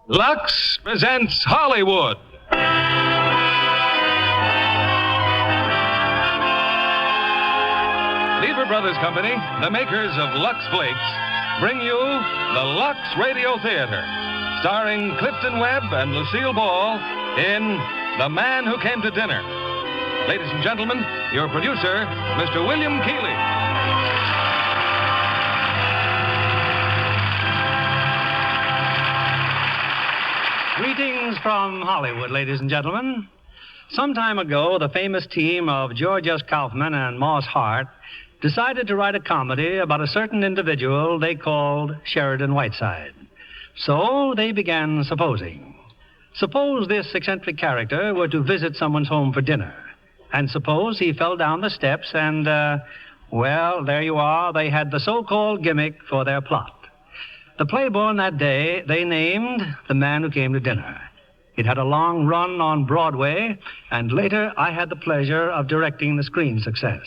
Lux presents Hollywood. Lever Brothers Company, the makers of Lux Flakes, bring you the Lux Radio Theater, starring Clifton Webb and Lucille Ball in The Man Who Came to Dinner. Ladies and gentlemen, your producer, Mr. William Keighley. Greetings from Hollywood, ladies and gentlemen. Some time ago, the famous team of George S. Kaufman and Moss Hart decided to write a comedy about a certain individual they called Sheridan Whiteside. So they began supposing. Suppose this eccentric character were to visit someone's home for dinner. And suppose he fell down the steps and, well, there you are. They had the so-called gimmick for their plot. The play born that day, they named The Man Who Came to Dinner. It had a long run on Broadway, and later I had the pleasure of directing the screen success.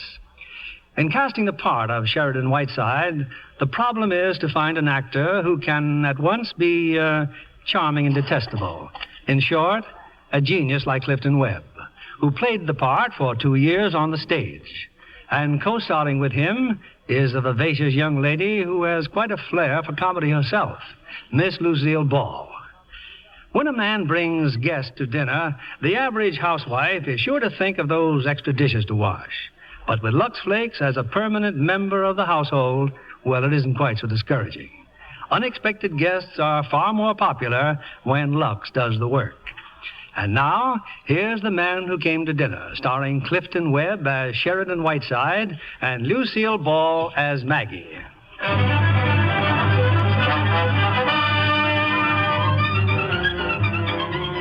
In casting the part of Sheridan Whiteside, the problem is to find an actor who can at once be charming and detestable. In short, a genius like Clifton Webb, who played the part for 2 years on the stage. And co-starring with him is a vivacious young lady who has quite a flair for comedy herself, Miss Lucille Ball. When a man brings guests to dinner, the average housewife is sure to think of those extra dishes to wash. But with Lux Flakes as a permanent member of the household, well, it isn't quite so discouraging. Unexpected guests are far more popular when Lux does the work. And now, here's The Man Who Came to Dinner, starring Clifton Webb as Sheridan Whiteside and Lucille Ball as Maggie.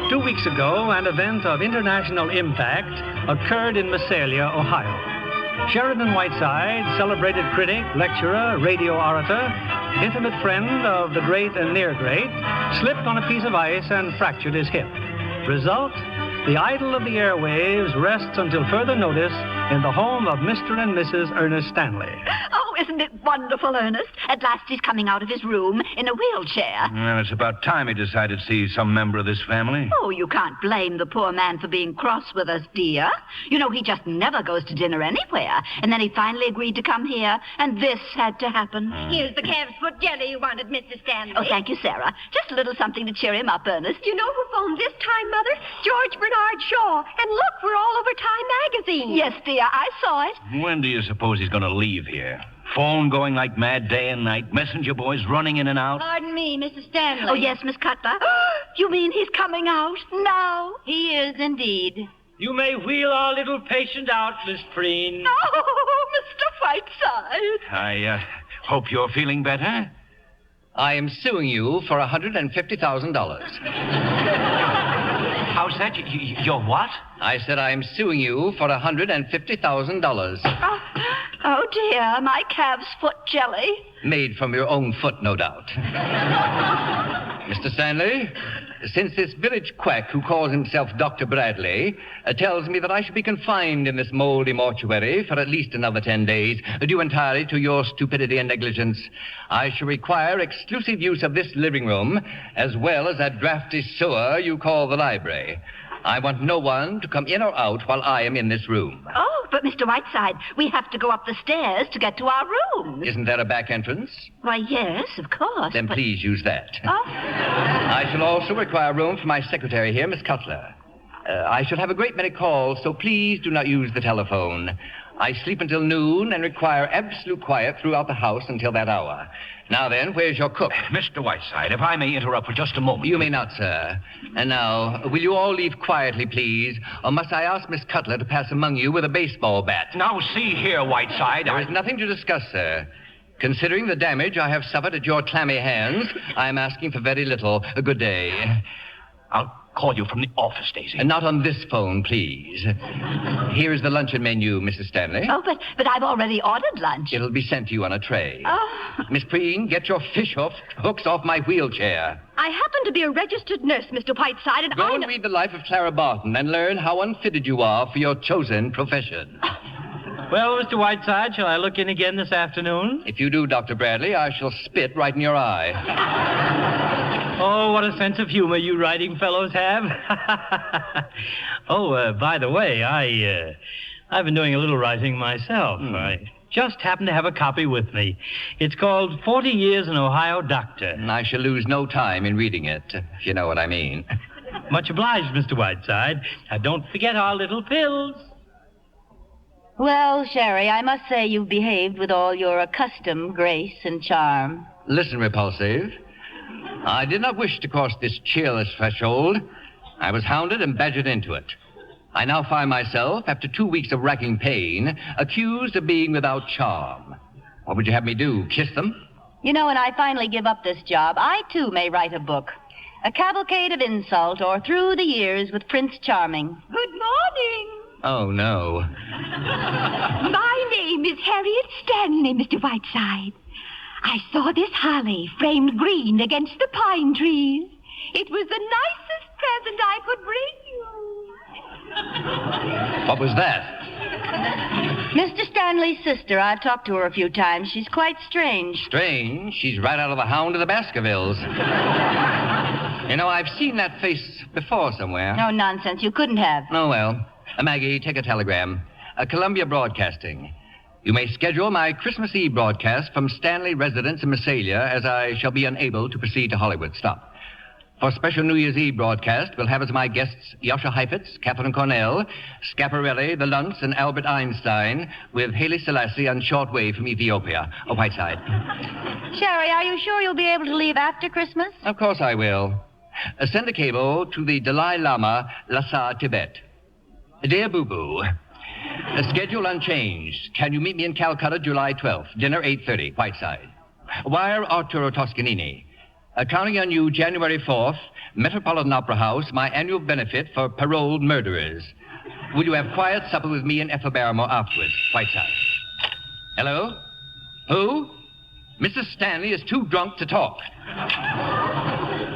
2 weeks ago, an event of international impact occurred in Visalia, Ohio. Sheridan Whiteside, celebrated critic, lecturer, radio orator, intimate friend of the great and near great, slipped on a piece of ice and fractured his hip. Result, the idol of the airwaves rests until further notice in the home of Mr. and Mrs. Ernest Stanley. Oh, isn't it wonderful, Ernest? At last he's coming out of his room in a wheelchair. Well, it's about time he decided to see some member of this family. Oh, you can't blame the poor man for being cross with us, dear. You know, he just never goes to dinner anywhere. And then he finally agreed to come here, and this had to happen. Here's the calf's foot jelly you wanted, Mr. Stanley. Oh, thank you, Sarah. Just a little something to cheer him up, Ernest. You know who phoned this time, Mother? George Bernard Shaw. And look, we're all over Time magazine. Yes, dear, I saw it. When do you suppose he's going to leave here? Phone going like mad day and night, messenger boys running in and out. Pardon me, Mrs. Stanley. Oh, yes, Miss Cutler. You mean he's coming out now? He is indeed. You may wheel our little patient out, Miss Preen. Oh, Mr. Whiteside. I hope you're feeling better. I am suing you for $150,000. How's that? You're what? I said I am suing you for $150,000. Oh, dear, my calf's foot jelly. Made from your own foot, no doubt. Mr. Stanley, since this village quack who calls himself Dr. Bradley tells me that I should be confined in this moldy mortuary for at least another 10 days, due entirely to your stupidity and negligence, I shall require exclusive use of this living room, as well as that drafty sewer you call the library. I want no one to come in or out while I am in this room. Oh, but Mr. Whiteside, we have to go up the stairs to get to our rooms. Isn't there a back entrance? Why, yes, of course. Then please use that. Oh. I shall also require room for my secretary here, Miss Cutler. I shall have a great many calls, so please do not use the telephone. I sleep until noon and require absolute quiet throughout the house until that hour. Now then, where's your cook? Mr. Whiteside, if I may interrupt for just a moment. You may not, sir. And now, will you all leave quietly, please? Or must I ask Miss Cutler to pass among you with a baseball bat? Now, see here, Whiteside. There is nothing to discuss, sir. Considering the damage I have suffered at your clammy hands, I am asking for very little. Good day. I'll call you from the office, Daisy. And not on this phone, please. Here is the luncheon menu, Mrs. Stanley. Oh, but I've already ordered lunch. It'll be sent to you on a tray. Oh. Miss Preen, get your fish hooks off my wheelchair. I happen to be a registered nurse, Mr. Whiteside, and Go and read the life of Clara Barton and learn how unfitted you are for your chosen profession. Well, Mr. Whiteside, shall I look in again this afternoon? If you do, Dr. Bradley, I shall spit right in your eye. Oh, what a sense of humor you writing fellows have. By the way, I've been doing a little writing myself. I just happen to have a copy with me. It's called 40 Years an Ohio Doctor. I shall lose no time in reading it, if you know what I mean. Much obliged, Mr. Whiteside. Now, don't forget our little pills. Well, Sherry, I must say you've behaved with all your accustomed grace and charm. Listen, Repulsive. I did not wish to cross this cheerless threshold. I was hounded and badgered into it. I now find myself, after 2 weeks of racking pain, accused of being without charm. What would you have me do, kiss them? You know, when I finally give up this job, I, too, may write a book. A cavalcade of insult, or Through the Years with Prince Charming. Good morning. Oh, no. My name is Harriet Stanley, Mr. Whiteside. I saw this holly framed green against the pine trees. It was the nicest present I could bring you. What was that? Mr. Stanley's sister. I've talked to her a few times. She's quite strange. Strange? She's right out of the Hound of the Baskervilles. You know, I've seen that face before somewhere. No nonsense. You couldn't have. Oh, well. Maggie, take a telegram. Columbia Broadcasting. You may schedule my Christmas Eve broadcast from Stanley residence in Massalia, as I shall be unable to proceed to Hollywood. Stop. For special New Year's Eve broadcast, we'll have as my guests Yasha Heifetz, Catherine Cornell, Schiaparelli, the Luntz, and Albert Einstein, with Haile Selassie on shortwave from Ethiopia. Whiteside. Sherry, are you sure you'll be able to leave after Christmas? Of course I will. Send a cable to the Dalai Lama, Lhasa, Tibet. Dear Boo Boo, schedule unchanged. Can you meet me in Calcutta July 12th? Dinner 8:30, Whiteside. Wire Arturo Toscanini. Counting on you January 4th, Metropolitan Opera House, my annual benefit for paroled murderers. Will you have quiet supper with me and Ethel Barrymore afterwards? Whiteside. Hello? Who? Mrs. Stanley is too drunk to talk.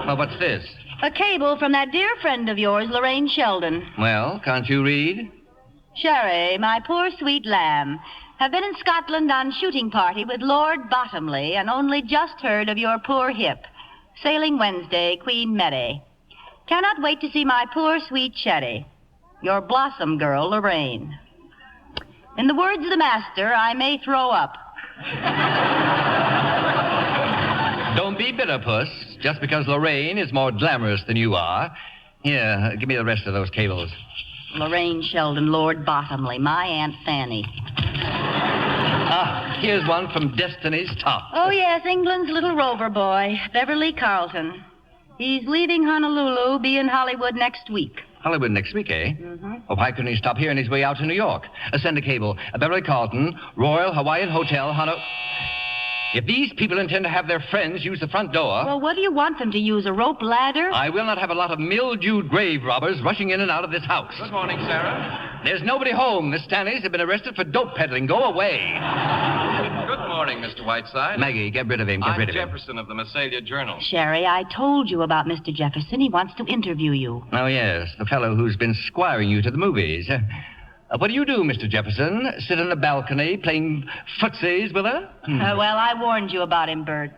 Well, what's this? A cable from that dear friend of yours, Lorraine Sheldon. Well, can't you read? Sherry, my poor sweet lamb, have been in Scotland on shooting party with Lord Bottomley and only just heard of your poor hip. Sailing Wednesday, Queen Mary. Cannot wait to see my poor sweet Sherry. Your blossom girl, Lorraine. In the words of the master, I may throw up. Don't be bitter, Puss. Just because Lorraine is more glamorous than you are. Here, give me the rest of those cables. Lorraine Sheldon, Lord Bottomley, my Aunt Fanny. Ah, here's one from Destiny's Top. Oh, yes, England's little rover boy, Beverly Carlton. He's leaving Honolulu, be in Hollywood next week. Hollywood next week, eh? Mm-hmm. Well, why couldn't he stop here on his way out to New York? Send a cable. Beverly Carlton, Royal Hawaiian Hotel, Honolulu. If these people intend to have their friends use the front door... Well, what do you want them to use, a rope ladder? I will not have a lot of mildewed grave robbers rushing in and out of this house. Good morning, Sarah. There's nobody home. The Stanleys have been arrested for dope peddling. Go away. Good morning, Mr. Whiteside. Maggie, get rid of him. Get rid of him. I'm Jefferson of the Massalia Journal. Sherry, I told you about Mr. Jefferson. He wants to interview you. Oh, yes, the fellow who's been squiring you to the movies. What do you do, Mr. Jefferson? Sit on the balcony playing footsies with her? Well, I warned you about him, Bert.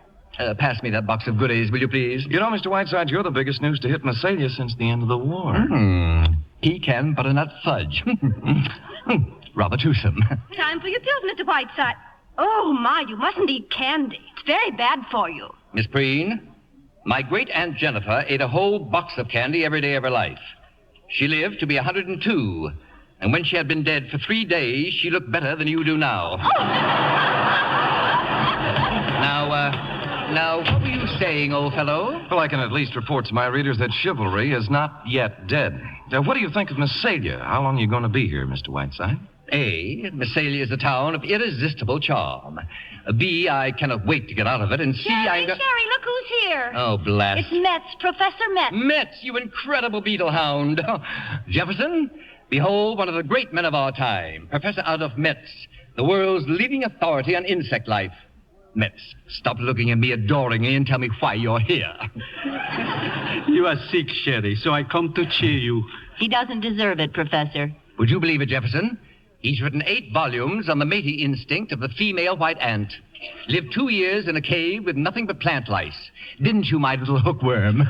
Pass me that box of goodies, will you please? You know, Mr. Whiteside, you're the biggest news to hit Massalia since the end of the war. Pecan butternut fudge. Rather toothsome. Time for your pills, Mr. Whiteside. Oh, my, you mustn't eat candy. It's very bad for you. Miss Preen, my great-aunt Jennifer ate a whole box of candy every day of her life. She lived to be 102. And when she had been dead for 3 days, she looked better than you do now. Now, what were you saying, old fellow? Well, I can at least report to my readers that chivalry is not yet dead. What do you think of Massalia? How long are you going to be here, Mr. Whiteside? A, Massalia is a town of irresistible charm. B, I cannot wait to get out of it. And C, Sherry, look who's here. Oh, blast. It's Metz, Professor Metz. Metz, you incredible beetle hound. Jefferson, behold one of the great men of our time, Professor Adolf Metz, the world's leading authority on insect life. Metz, stop looking at me adoringly and tell me why you're here. You are sick, Sherry, so I come to cheer you. He doesn't deserve it, Professor. Would you believe it, Jefferson? He's written 8 volumes on the mating instinct of the female white ant. Lived 2 years in a cave with nothing but plant lice. Didn't you, my little hookworm?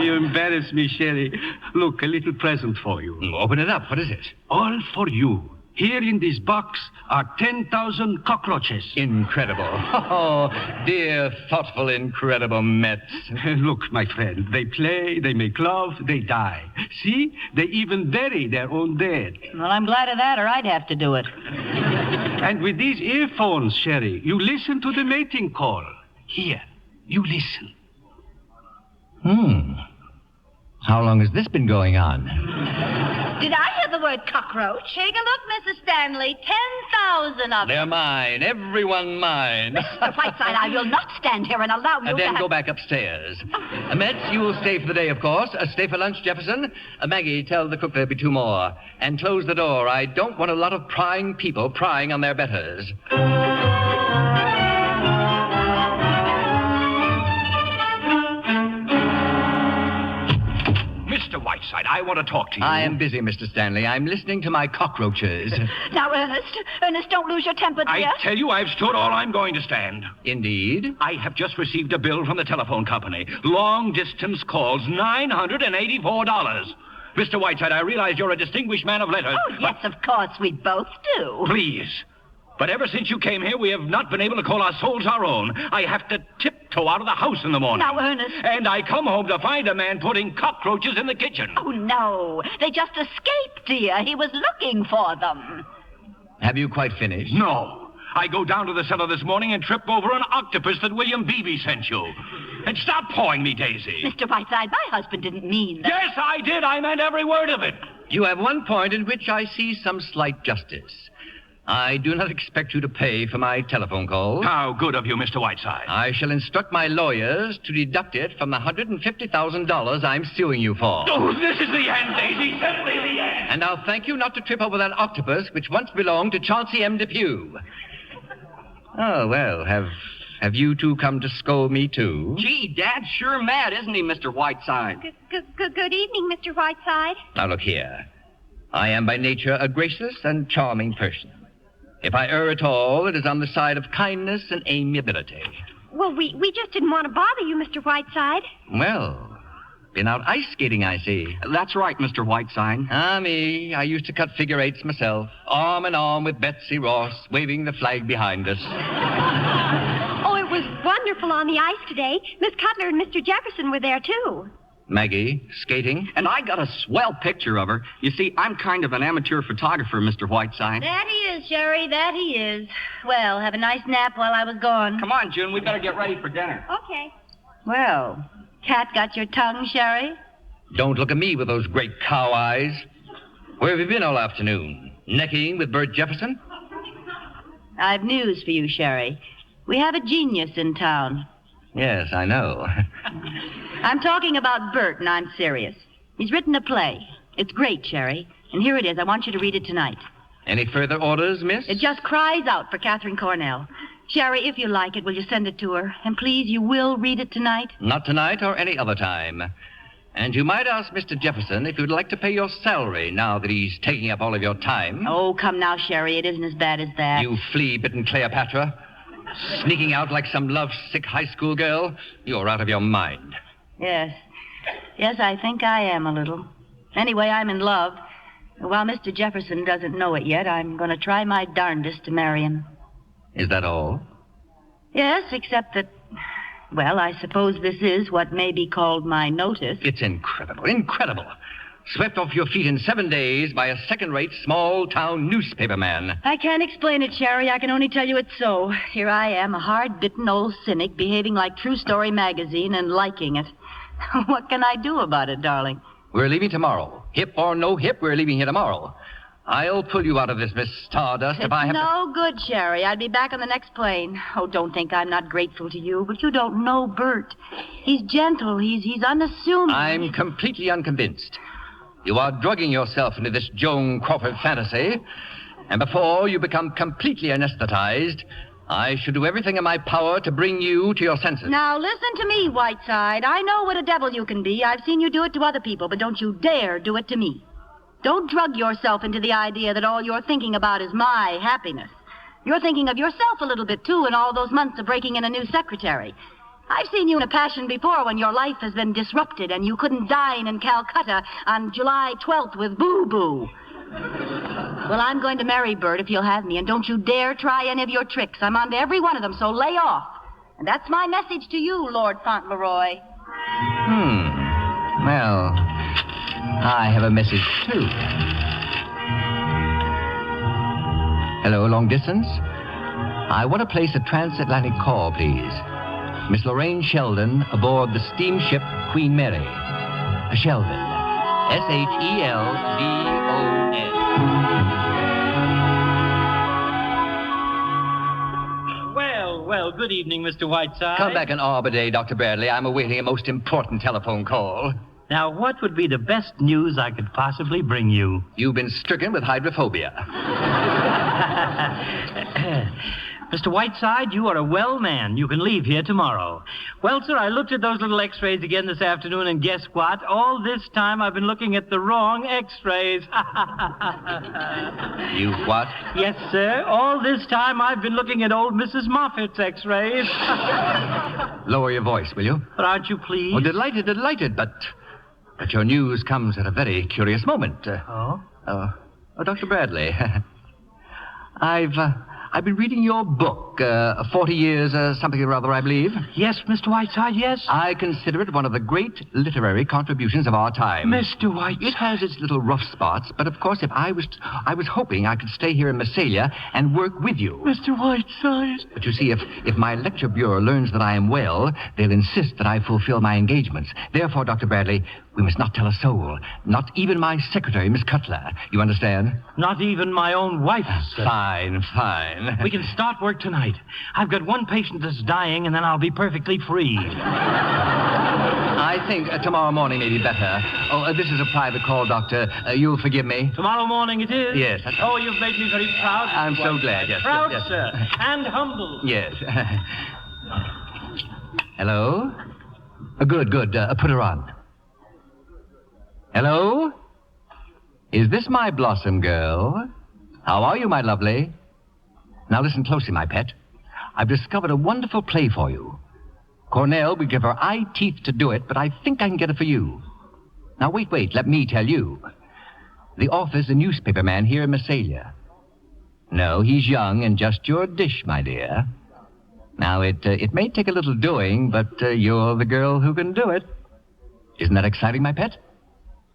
You embarrass me, Sherry. Look, a little present for you. Open it up. What is it? All for you. Here in this box are 10,000 cockroaches. Incredible. Oh, dear, thoughtful, incredible Mets. Look, my friend, they play, they make love, they die. See? They even bury their own dead. Well, I'm glad of that, or I'd have to do it. And with these earphones, Sherry, you listen to the mating call. Here, you listen. How long has this been going on? Did I hear the word cockroach? Take a look, Mrs. Stanley. 10,000 of them. They're mine. Everyone mine. Mr. Whiteside, I will not stand here and allow you And to then have... go back upstairs. Mets, you will stay for the day, of course. Stay for lunch, Jefferson. Maggie, tell the cook there'll be 2 more. And close the door. I don't want a lot of prying people prying on their betters. Mr. Whiteside, I want to talk to you. I am busy, Mr. Stanley. I'm listening to my cockroaches. Now, Ernest, don't lose your temper, dear. I tell you, I've stood all I'm going to stand. Indeed? I have just received a bill from the telephone company. Long-distance calls, $984. Mr. Whiteside, I realize you're a distinguished man of letters. Oh, yes, of course, we both do. Please. But ever since you came here, we have not been able to call our souls our own. I have to tiptoe out of the house in the morning. Now, Ernest. And I come home to find a man putting cockroaches in the kitchen. Oh, no. They just escaped, dear. He was looking for them. Have you quite finished? No. I go down to the cellar this morning and trip over an octopus that William Beebe sent you. And stop pawing me, Daisy. Mr. Whiteside, my husband didn't mean that. Yes, I did. I meant every word of it. You have one point in which I see some slight justice. I do not expect you to pay for my telephone call. How good of you, Mr. Whiteside. I shall instruct my lawyers to deduct it from the $150,000 I'm suing you for. Oh, this is the end, Daisy. Simply the end. And I'll thank you not to trip over that octopus which once belonged to Chauncey M. Depew. Oh, well, have you two come to scold me, too? Gee, Dad's sure mad, isn't he, Mr. Whiteside? Good evening, Mr. Whiteside. Now, look here. I am by nature a gracious and charming person. If I err at all, it is on the side of kindness and amiability. Well, we just didn't want to bother you, Mr. Whiteside. Well, been out ice skating, I see. That's right, Mr. Whiteside. Ah, me. I used to cut figure eights myself, arm in arm with Betsy Ross, waving the flag behind us. Oh, it was wonderful on the ice today. Miss Cutler and Mr. Jefferson were there, too. Maggie, skating? And I got a swell picture of her. You see, I'm kind of an amateur photographer, Mr. Whiteside. That he is, Sherry, that he is. Well, have a nice nap while I was gone. Come on, June, we better get ready for dinner. Okay. Well, cat got your tongue, Sherry? Don't look at me with those great cow eyes. Where have you been all afternoon? Necking with Bert Jefferson? I've news for you, Sherry. We have a genius in town. Yes, I know. I'm talking about Bert, and I'm serious. He's written a play. It's great, Sherry. And here it is. I want you to read it tonight. Any further orders, miss? It just cries out for Catherine Cornell. Sherry, if you like it, will you send it to her? And please, you will read it tonight? Not tonight or any other time. And you might ask Mr. Jefferson if you'd like to pay your salary now that he's taking up all of your time. Oh, come now, Sherry. It isn't as bad as that. You flea-bitten Cleopatra. Sneaking out like some love-sick high school girl. You're out of your mind. Yes. Yes, I think I am a little. Anyway, I'm in love. While Mr. Jefferson doesn't know it yet, I'm going to try my darndest to marry him. Is that all? Yes, except that, well, I suppose this is what may be called my notice. It's incredible, incredible. Swept off your feet in 7 days by a second-rate, small-town newspaperman. I can't explain it, Sherry. I can only tell you it's so. Here I am, a hard-bitten old cynic, behaving like True Story magazine and liking it. What can I do about it, darling? We're leaving tomorrow. Hip or no hip, we're leaving here tomorrow. I'll pull you out of this, Miss Stardust, if I have no good, Sherry. I'd be back on the next plane. Oh, don't think I'm not grateful to you, but you don't know Bert. He's gentle. He's unassuming. I'm completely unconvinced. You are drugging yourself into this Joan Crawford fantasy, and before you become completely anesthetized, I should do everything in my power to bring you to your senses. Now, listen to me, Whiteside. I know what a devil you can be. I've seen you do it to other people, but don't you dare do it to me. Don't drug yourself into the idea that all you're thinking about is my happiness. You're thinking of yourself a little bit, too, in all those months of breaking in a new secretary. I've seen you in a passion before when your life has been disrupted and you couldn't dine in Calcutta on July 12th with Boo-Boo. Well, I'm going to marry Bert if you'll have me, and don't you dare try any of your tricks. I'm on to every one of them, so lay off. And that's my message to you, Lord Fauntleroy. Well, I have a message, too. Hello, long distance? I want to place a transatlantic call, please. Miss Lorraine Sheldon aboard the steamship Queen Mary. Sheldon. S-H-E-L-D-O-N. Well, good evening, Mr. Whiteside. Come back in Arbor Day, Dr. Bradley. I'm awaiting a most important telephone call. Now, what would be the best news I could possibly bring you? You've been stricken with hydrophobia. Mr. Whiteside, you are a well man. You can leave here tomorrow. Well, sir, I looked at those little x-rays again this afternoon, and guess what? All this time I've been looking at the wrong x-rays. You what? Yes, sir. All this time I've been looking at old Mrs. Moffat's x-rays. Lower your voice, will you? But aren't you pleased? Oh, delighted, but your news comes at a very curious moment. Dr. Bradley, I've been reading your book, 40 Years, something or other, I believe. Yes, Mr. Whiteside, yes. I consider it one of the great literary contributions of our time. Mr. Whiteside. It has its little rough spots, but of course, if I was hoping I could stay here in Massalia and work with you. Mr. Whiteside. But you see, if my lecture bureau learns that I am well, they'll insist that I fulfill my engagements. Therefore, Dr. Bradley, we must not tell a soul. Not even my secretary, Miss Cutler. You understand? Not even my own wife, sir. Fine. We can start work tonight. I've got one patient that's dying, and then I'll be perfectly free. I think tomorrow morning may be better. This is a private call, Doctor. You'll forgive me. Tomorrow morning it is? Yes. Oh, you've made me very proud. I'm so glad, yes. Proud, yes. sir. And humble. Yes. Hello? Good. Put her on. Hello? Is this my Blossom girl? How are you, my lovely? Now listen closely, my pet. I've discovered a wonderful play for you. Cornell would give her eye teeth to do it, but I think I can get it for you. Now wait, let me tell you. The author's a newspaper man here in Massalia. No, he's young and just your dish, my dear. Now, it may take a little doing, but you're the girl who can do it. Isn't that exciting, my pet?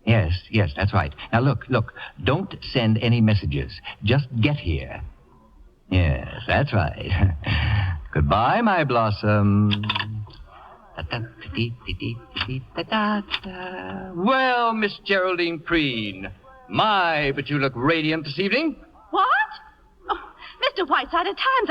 Yes, that's right. Now, look, don't send any messages. Just get here. Yes, that's right. Goodbye, my Blossom. Well, Miss Geraldine Preen. My, but you look radiant this evening. What? Oh, Mr. Whiteside, at times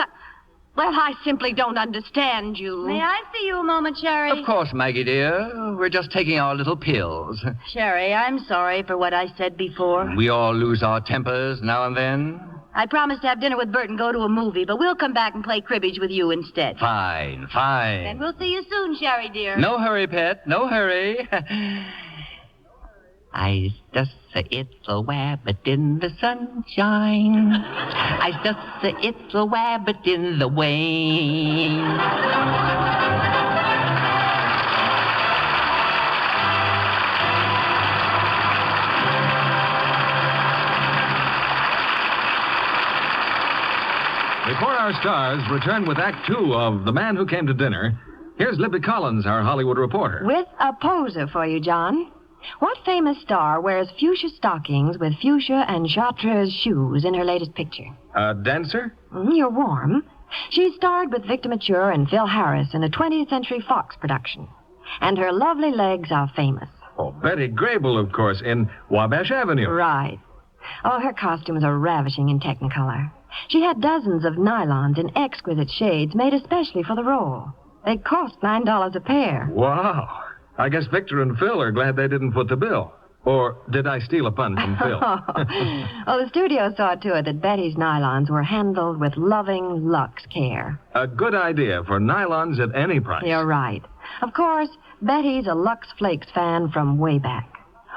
I simply don't understand you. May I see you a moment, Sherry? Of course, Maggie, dear. We're just taking our little pills. Sherry, I'm sorry for what I said before. We all lose our tempers now and then. I promised to have dinner with Bert and go to a movie, but we'll come back and play cribbage with you instead. Fine. And we'll see you soon, Sherry, dear. No hurry, pet. No hurry. I just a little wabbit in the sunshine. I just a little wabbit in the rain. Before our stars return with Act Two of The Man Who Came to Dinner, here's Libby Collins, our Hollywood reporter. With a poser for you, John. What famous star wears fuchsia stockings with fuchsia and chartreuse shoes in her latest picture? A dancer? You're warm. She starred with Victor Mature and Phil Harris in a 20th Century Fox production. And her lovely legs are famous. Oh, Betty Grable, of course, in Wabash Avenue. Right. Oh, her costumes are ravishing in Technicolor. She had dozens of nylons in exquisite shades made especially for the role. They cost $9 a pair. Wow. I guess Victor and Phil are glad they didn't foot the bill. Or did I steal a pun from Phil? Well, the studio saw to it that Betty's nylons were handled with loving Lux care. A good idea for nylons at any price. You're right. Of course, Betty's a Lux Flakes fan from way back.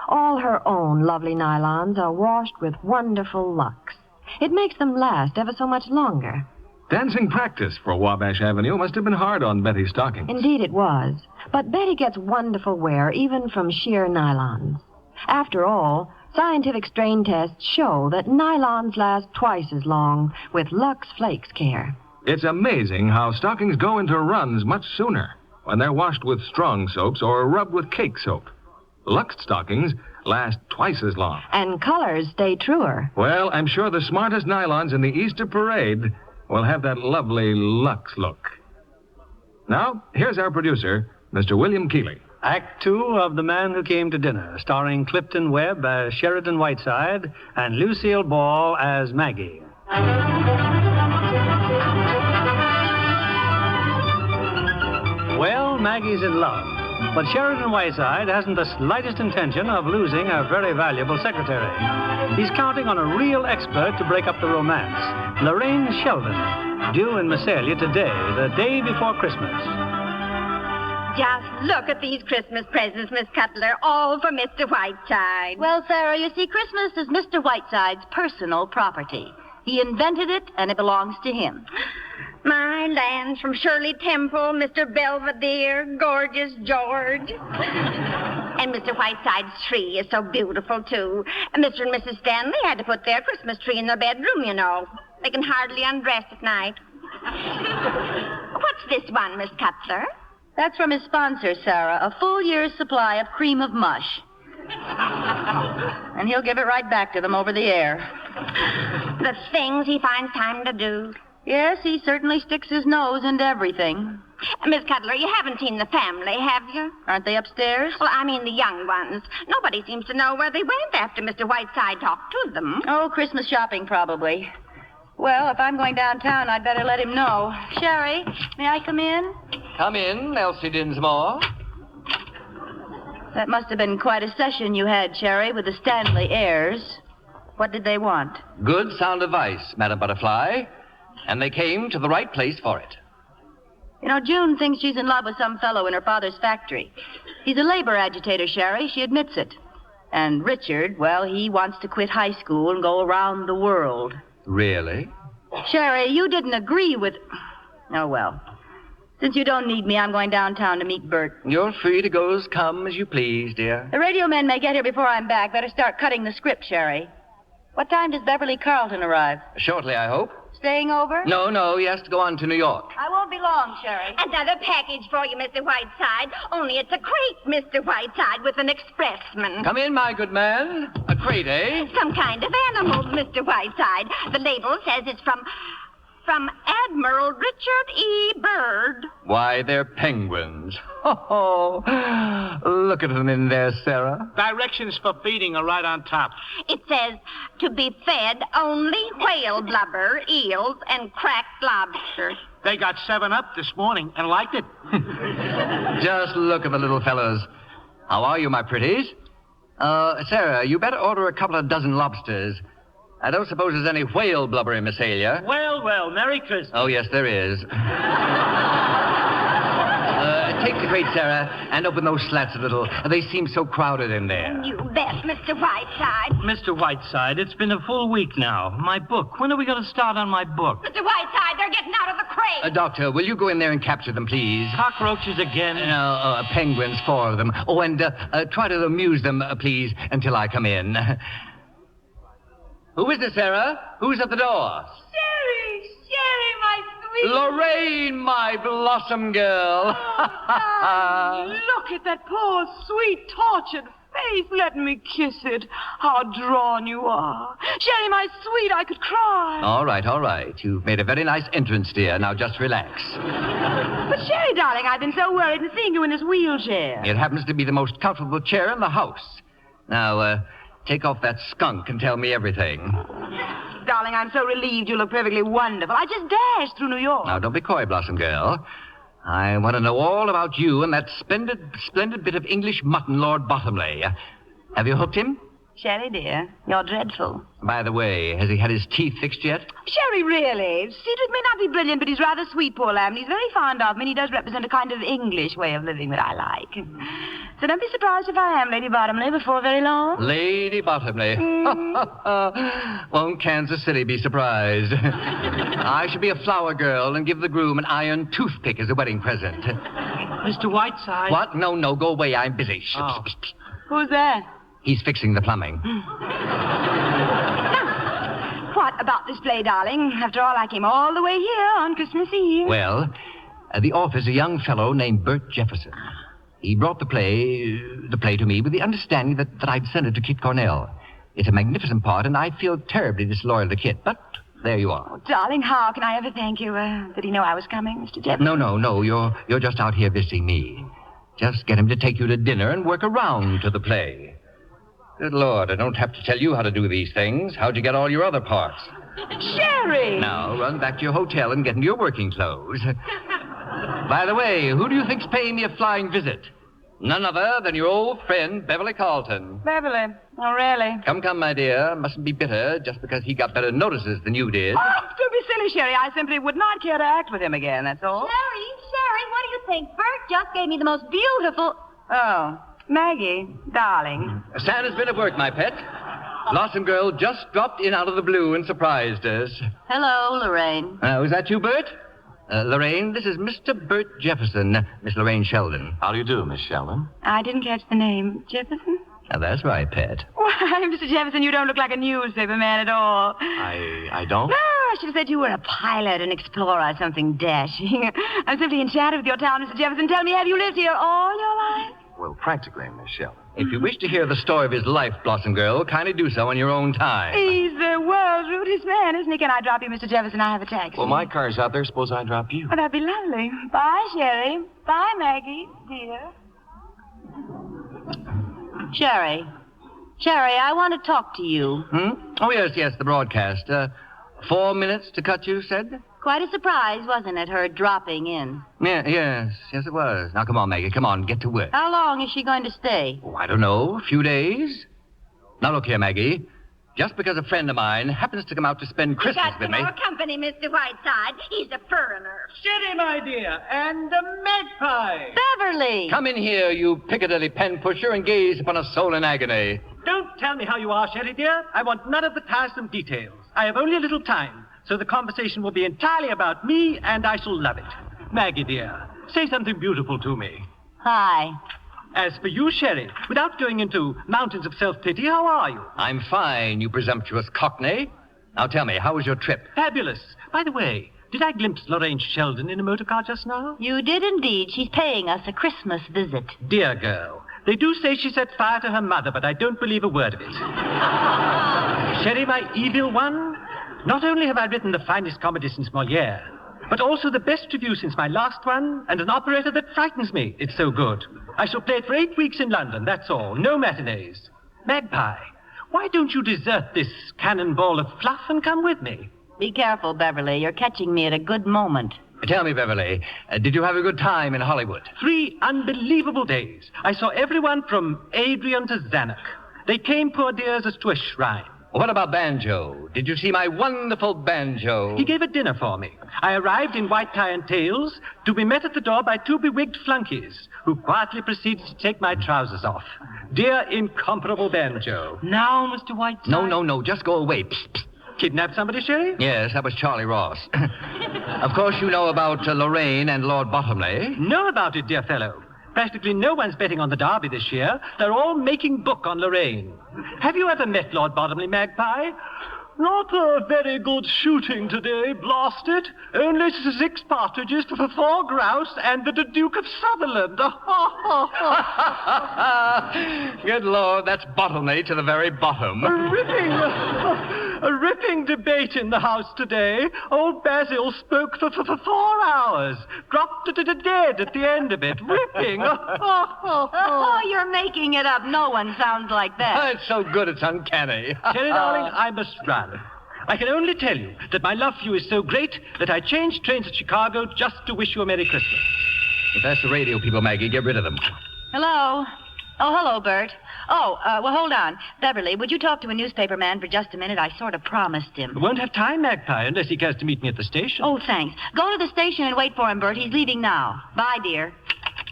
All her own lovely nylons are washed with wonderful Lux. It makes them last ever so much longer. Dancing practice for Wabash Avenue must have been hard on Betty's stockings. Indeed it was. But Betty gets wonderful wear even from sheer nylons. After all, scientific strain tests show that nylons last twice as long with Lux Flakes care. It's amazing how stockings go into runs much sooner when they're washed with strong soaps or rubbed with cake soap. Lux stockings last twice as long. And colors stay truer. Well, I'm sure the smartest nylons in the Easter parade will have that lovely Lux look. Now, here's our producer, Mr. William Keeley. Act 2 of The Man Who Came to Dinner, starring Clifton Webb as Sheridan Whiteside and Lucille Ball as Maggie. Well, Maggie's in love, but Sheridan Whiteside hasn't the slightest intention of losing her very valuable secretary. He's counting on a real expert to break up the romance, Lorraine Sheldon, due in Massalia today, the day before Christmas. Just look at these Christmas presents, Miss Cutler, all for Mr. Whiteside. Well, Sarah, you see, Christmas is Mr. Whiteside's personal property. He invented it, and it belongs to him. My lands from Shirley Temple, Mr. Belvedere, gorgeous George. And Mr. Whiteside's tree is so beautiful, too. And Mr. and Mrs. Stanley had to put their Christmas tree in their bedroom, you know. They can hardly undress at night. What's this one, Miss Cutler? That's from his sponsor, Sarah, a full year's supply of cream of mush. And he'll give it right back to them over the air. The things he finds time to do. Yes, he certainly sticks his nose into everything. Miss Cutler, you haven't seen the family, have you? Aren't they upstairs? Well, I mean the young ones. Nobody seems to know where they went after Mr. Whiteside talked to them. Oh, Christmas shopping, probably. Well, if I'm going downtown, I'd better let him know. Sherry, may I come in? Come in, Elsie Dinsmore. That must have been quite a session you had, Sherry, with the Stanley heirs. What did they want? Good sound advice, Madam Butterfly. And they came to the right place for it. You know, June thinks she's in love with some fellow in her father's factory. He's a labor agitator, Sherry. She admits it. And Richard, well, he wants to quit high school and go around the world. Really? Sherry, you didn't agree with... Oh, well. Since you don't need me, I'm going downtown to meet Bert. You're free to go come as you please, dear. The radio men may get here before I'm back. Better start cutting the script, Sherry. What time does Beverly Carlton arrive? Shortly, I hope. Staying over? No, he has to go on to New York. I won't be long, Sherry. Another package for you, Mr. Whiteside. Only it's a crate, Mr. Whiteside, with an expressman. Come in, my good man. A crate, eh? Some kind of animal, Mr. Whiteside. The label says it's from Admiral Richard E. Byrd. Why, they're penguins. Oh, look at them in there, Sarah. Directions for feeding are right on top. It says to be fed only whale blubber, eels, and cracked lobster. They got 7-Up this morning and liked it. Just look at the little fellows. How are you, my pretties? Sarah, you better order a couple of dozen lobsters. I don't suppose there's any whale blubber in Massalia. Well, Merry Christmas. Oh, yes, there is. Take the crate, Sarah, and open those slats a little. They seem so crowded in there. You bet, Mr. Whiteside. Mr. Whiteside, it's been a full week now. My book. When are we going to start on my book? Mr. Whiteside, they're getting out of the crate. Doctor, will you go in there and capture them, please? Cockroaches again? No, penguins, 4 of them. Oh, and try to amuse them, please, until I come in. Who is it, Sarah? Who's at the door? Sherry, my sweet... Lorraine, my blossom girl. Look at that poor, sweet, tortured face. Let me kiss it. How drawn you are. Sherry, my sweet, I could cry. All right. You've made a very nice entrance, dear. Now just relax. But Sherry, darling, I've been so worried in seeing you in this wheelchair. It happens to be the most comfortable chair in the house. Now, take off that skunk and tell me everything. Darling, I'm so relieved you look perfectly wonderful. I just dashed through New York. Now, don't be coy, Blossom Girl. I want to know all about you and that splendid bit of English mutton, Lord Bottomley. Have you hooked him? Sherry, dear, you're dreadful. By the way, has he had his teeth fixed yet? Sherry, really. Cedric may not be brilliant, but he's rather sweet, poor lamb. He's very fond of me, and he does represent a kind of English way of living that I like. So don't be surprised if I am Lady Bottomley before very long. Lady Bottomley. Won't Kansas City be surprised? I should be a flower girl and give the groom an iron toothpick as a wedding present. Mr. Whiteside. What? No, go away. I'm busy. Shh, Oh. shh, shh. Who's that? He's fixing the plumbing. What about this play, darling? After all, I came all the way here on Christmas Eve. Well, at the office, a young fellow named Bert Jefferson. He brought the play to me with the understanding that I'd send it to Kit Cornell. It's a magnificent part, and I feel terribly disloyal to Kit, but there you are. Oh, darling, how can I ever thank you? Did he know I was coming, Mr. Jefferson? No. You're just out here visiting me. Just get him to take you to dinner and work around to the play. Good Lord, I don't have to tell you how to do these things. How'd you get all your other parts? Sherry! Now, run back to your hotel and get into your working clothes. By the way, who do you think's paying me a flying visit? None other than your old friend, Beverly Carlton. Beverly? Oh, really? Come, my dear. Mustn't be bitter just because he got better notices than you did. Oh, don't be silly, Sherry. I simply would not care to act with him again, that's all. Sherry, what do you think? Bert just gave me the most beautiful... Oh, Maggie, darling. Santa's been at work, my pet. Blossom Girl just dropped in out of the blue and surprised us. Hello, Lorraine. Was that you, Bert? Lorraine, this is Mr. Bert Jefferson, Miss Lorraine Sheldon. How do you do, Miss Sheldon? I didn't catch the name. Jefferson? That's right, pet. Why, Mr. Jefferson, you don't look like a newspaper man at all. I don't? No, I should have said you were a pilot, an explorer, something dashing. I'm simply enchanted with your town, Mr. Jefferson. Tell me, have you lived here all your life? Well, practically, Miss Sheldon. If you wish to hear the story of his life, Blossom Girl, kindly do so on your own time. He's the world's rudest man, isn't he? Can I drop you, Mr. Jefferson? I have a taxi. Well, my car's out there. Suppose I drop you. Oh, that'd be lovely. Bye, Sherry. Bye, Maggie, dear. Sherry, I want to talk to you. Oh, yes, the broadcast. 4 minutes to cut, you said? Quite a surprise, wasn't it, her dropping in? Yes, it was. Now, come on, Maggie, come on, get to work. How long is she going to stay? Oh, I don't know, a few days. Now, look here, Maggie. Just because a friend of mine happens to come out to spend Christmas with me... You got some more company, Mr. Whiteside. He's a foreigner. Sherry, my dear, and a magpie. Beverly! Come in here, you Piccadilly pen pusher, and gaze upon a soul in agony. Don't tell me how you are, Sherry, dear. I want none of the tiresome details. I have only a little time, so the conversation will be entirely about me, and I shall love it. Maggie, dear, say something beautiful to me. Hi. As for you, Sherry, without going into mountains of self-pity, how are you? I'm fine, you presumptuous cockney. Now tell me, how was your trip? Fabulous. By the way, did I glimpse Lorraine Sheldon in a motor car just now? You did indeed. She's paying us a Christmas visit. Dear girl, they do say she set fire to her mother, but I don't believe a word of it. Sherry, my evil one, not only have I written the finest comedy since Molière, but also the best review since my last one, and an operator that frightens me. It's so good. I shall play it for 8 weeks in London, that's all. No matinees. Magpie, why don't you desert this cannonball of fluff and come with me? Be careful, Beverly. You're catching me at a good moment. Tell me, Beverly, did you have a good time in Hollywood? 3 unbelievable days. I saw everyone from Adrian to Zanuck. They came, poor dears, as to a shrine. What about Banjo? Did you see my wonderful Banjo? He gave a dinner for me. I arrived in white tie and tails to be met at the door by 2 bewigged flunkies who quietly proceeded to take my trousers off. Dear, incomparable Banjo. Now, Mr. Whiteside? No, just go away. Psst, psst. Kidnap somebody, Sherry? Yes, that was Charlie Ross. Of course, you know about Lorraine and Lord Bottomley. Know about it, dear fellow. Practically no one's betting on the Derby this year. They're all making book on Lorraine. Have you ever met Lord Bottomley, Magpie? Not a very good shooting today, blast it. Only 6 partridges for 4 grouse and the Duke of Sutherland. Good Lord, that's Bottomley to the very bottom. A ripping debate in the House today. Old Basil spoke for 4 hours. Dropped dead at the end of it. Ripping. Oh, you're making it up. No one sounds like that. It's so good, it's uncanny. Sherry, darling, I must run. I can only tell you that my love for you is so great that I changed trains at Chicago just to wish you a Merry Christmas. If that's the radio people, Maggie, get rid of them. Hello. Oh, hello, Bert. Well, hold on. Beverly, would you talk to a newspaper man for just a minute? I sort of promised him. I won't have time, Magpie, unless he cares to meet me at the station. Oh, thanks. Go to the station and wait for him, Bert. He's leaving now. Bye, dear.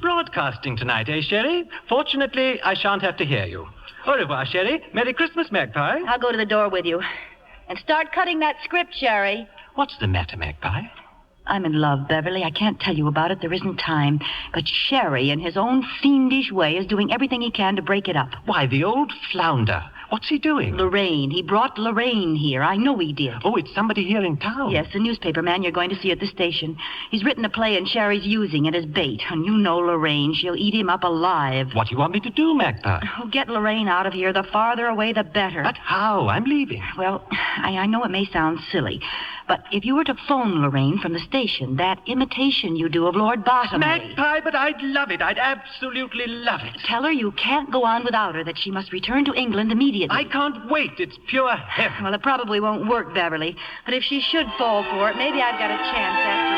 Broadcasting tonight, eh, Sherry? Fortunately, I shan't have to hear you. Au revoir, Sherry. Merry Christmas, Magpie. I'll go to the door with you. And start cutting that script, Sherry. What's the matter, Magpie? I'm in love, Beverly. I can't tell you about it. There isn't time. But Sherry, in his own fiendish way, is doing everything he can to break it up. Why, the old flounder. What's he doing? Lorraine. He brought Lorraine here. I know he did. Oh, it's somebody here in town. Yes, the newspaper man you're going to see at the station. He's written a play and Sherry's using it as bait. And you know Lorraine. She'll eat him up alive. What do you want me to do, Magpie? Oh, get Lorraine out of here. The farther away, the better. But how? I'm leaving. Well, I know it may sound silly, but if you were to phone Lorraine from the station, that imitation you do of Lord Bottomley... Magpie, but I'd love it. I'd absolutely love it. Tell her you can't go on without her, that she must return to England immediately. I can't wait. It's pure heaven. Well, it probably won't work, Beverly. But if she should fall for it, maybe I've got a chance after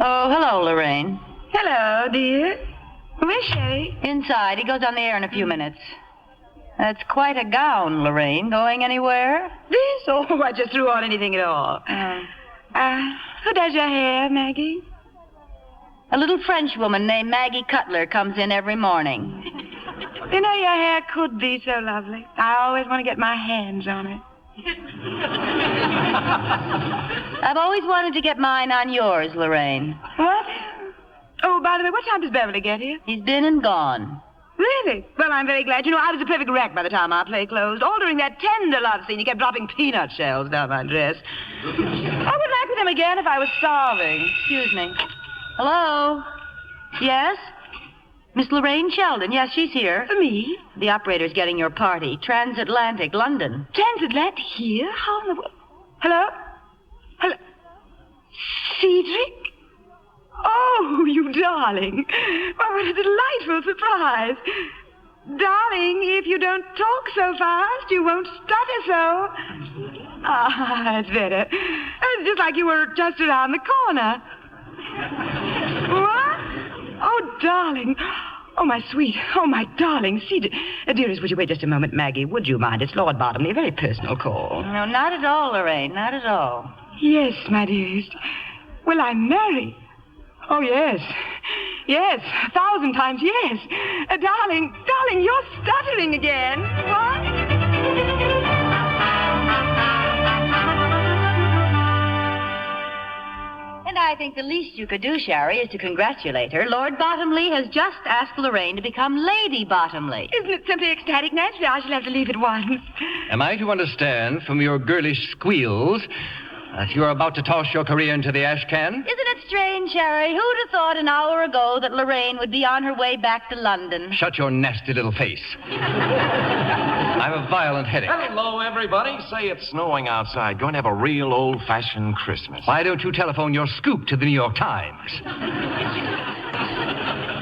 all. Oh, hello, Lorraine. Hello, dear. Where's Sherry? Inside. He goes on the air in a few minutes. That's quite a gown, Lorraine. Going anywhere? This? Oh, I just threw on anything at all. Who does your hair, Maggie? A little French woman named Maggie Cutler comes in every morning. You know, your hair could be so lovely. I always want to get my hands on it. I've always wanted to get mine on yours, Lorraine. What? Oh, by the way, what time does Beverly get here? He's been and gone. Really? Well, I'm very glad. You know, I was a perfect wreck by the time our play closed. All during that tender love scene, he kept dropping peanut shells down my dress. I would like with him again if I was starving. Excuse me. Hello? Yes? Miss Lorraine Sheldon. Yes, she's here. For me? The operator's getting your party. Transatlantic, London. Transatlantic? Here? How in the world? Hello? Hello? Cedric? Oh, you darling. Well, what a delightful surprise. Darling, if you don't talk so fast, you won't stutter so. Ah, that's better. It's just like you were just around the corner. What? Oh, darling. Oh, my sweet. Oh, my darling. Cedric. Dearest, would you wait just a moment, Maggie? Would you mind? It's Lord Bottomley. A very personal call. No, not at all, Lorraine. Not at all. Yes, my dearest. Well, I'm married. Oh, yes. Yes, 1,000 times yes. Darling, you're stuttering again. What? And I think the least you could do, Sherry, is to congratulate her. Lord Bottomley has just asked Lorraine to become Lady Bottomley. Isn't it simply ecstatic? Naturally, I shall have to leave at once. Am I to understand from your girlish squeals that you're about to toss your career into the ash can? Isn't it strange, Sherry? Who'd have thought an hour ago that Lorraine would be on her way back to London? Shut your nasty little face. I have a violent headache. Hello, everybody. Say it's snowing outside. Going to have a real old-fashioned Christmas. Why don't you telephone your scoop to the New York Times?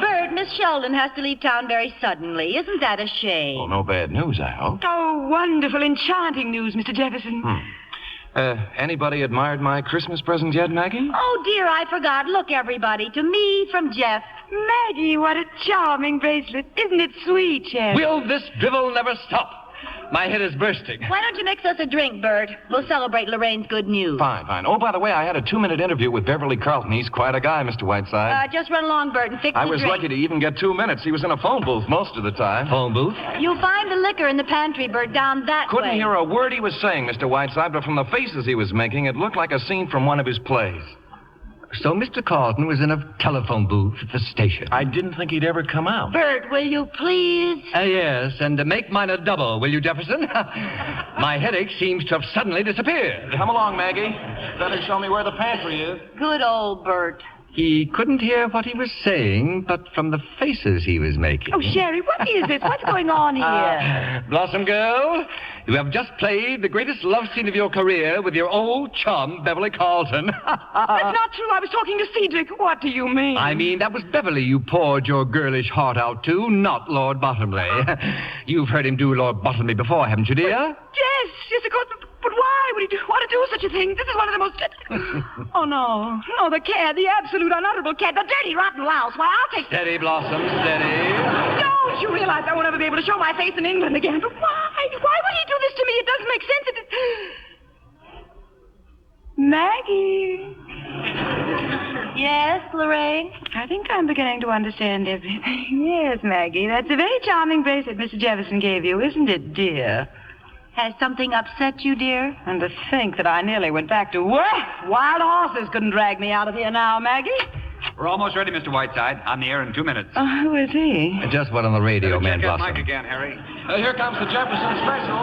Bert, Miss Sheldon has to leave town very suddenly. Isn't that a shame? Oh, no bad news, I hope. Oh, wonderful, enchanting news, Mr. Jefferson. Anybody admired my Christmas present yet, Maggie? Oh, dear, I forgot. Look, everybody, to me from Jeff. Maggie, what a charming bracelet. Isn't it sweet, Jeff? Will this drivel never stop? My head is bursting. Why don't you mix us a drink, Bert? We'll celebrate Lorraine's good news. Fine. Oh, by the way, I had a 2-minute interview with Beverly Carlton. He's quite a guy, Mr. Whiteside. Just run along, Bert, and fix the I was drink. lucky to even get 2 minutes. He was in a phone booth most of the time. Phone booth? You'll find the liquor in the pantry, Bert, down that way. Couldn't hear a word he was saying, Mr. Whiteside, but from the faces he was making, it looked like a scene from one of his plays. So Mr. Carlton was in a telephone booth at the station. I didn't think he'd ever come out. Bert, will you please? Yes, and make mine a double, will you, Jefferson? My headache seems to have suddenly disappeared. Come along, Maggie. Better show me where the pantry is. Good old Bert. He couldn't hear what he was saying, but from the faces he was making. Oh, Sherry, what is this? What's going on here? Blossom girl, you have just played the greatest love scene of your career with your old chum, Beverly Carlton. That's not true. I was talking to Cedric. What do you mean? I mean, that was Beverly you poured your girlish heart out to, not Lord Bottomley. You've heard him do Lord Bottomley before, haven't you, dear? Yes, of course. But why would he want to do such a thing? This is one of the most... Oh, no. No, the cad, the absolute unutterable cad, the dirty, rotten louse. Why, I'll take... Steady, Blossom, steady. Don't you realize I won't ever be able to show my face in England again? But why? Why would he do this to me? It doesn't make sense. Maggie. Yes, Lorraine? I think I'm beginning to understand everything. Yes, Maggie. That's a very charming bracelet Mr. Jefferson gave you, isn't it, dear? Has something upset you, dear? And to think that I nearly went back to work. Wild horses couldn't drag me out of here now, Maggie. We're almost ready, Mr. Whiteside. On the air in 2 minutes. Who is he? Just what on the radio, man, Check that Blossom. mic again, Harry. Here comes the Jefferson special.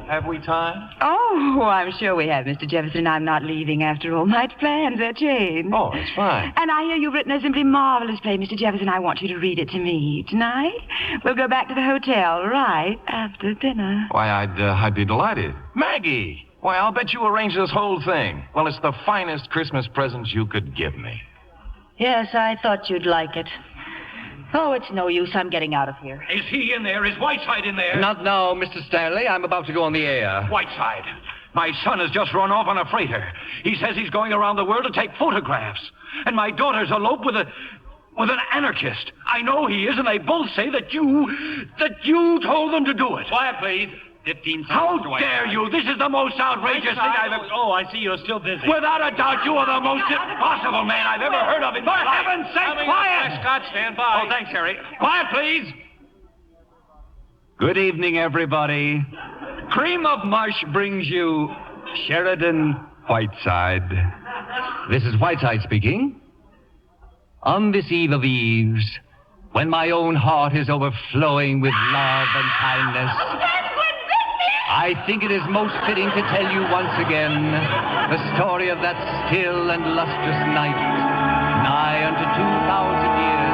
Have we time? Oh, I'm sure we have, Mr. Jefferson. I'm not leaving after all. My plans are changed. Oh, it's fine. And I hear you've written a simply marvelous play, Mr. Jefferson. I want you to read it to me tonight. We'll go back to the hotel right after dinner. Why, I'd be delighted. Maggie! Why, I'll bet you arranged this whole thing. Well, it's the finest Christmas present you could give me. Yes, I thought you'd like it. Oh, it's no use. I'm getting out of here. Is he in there? Is Whiteside in there? Not now, Mr. Stanley. I'm about to go on the air. Whiteside. My son has just run off on a freighter. He says he's going around the world to take photographs. And my daughter's eloped with an anarchist. I know he is, and they both say that you told them to do it. Quiet, please. 15 seconds. How dare you? This is the most outrageous thing I've ever... Oh, I see you're still busy. Without a doubt, you are the most impossible man I've ever heard of in my life. For heaven's sake, quiet! Scott, stand by. Oh, thanks, Harry. Quiet, please. Good evening, everybody. Cream of Mush brings you Sheridan Whiteside. This is Whiteside speaking. On this eve of eves, when my own heart is overflowing with love and kindness, I think it is most fitting to tell you once again the story of that still and lustrous night, nigh unto 2,000 years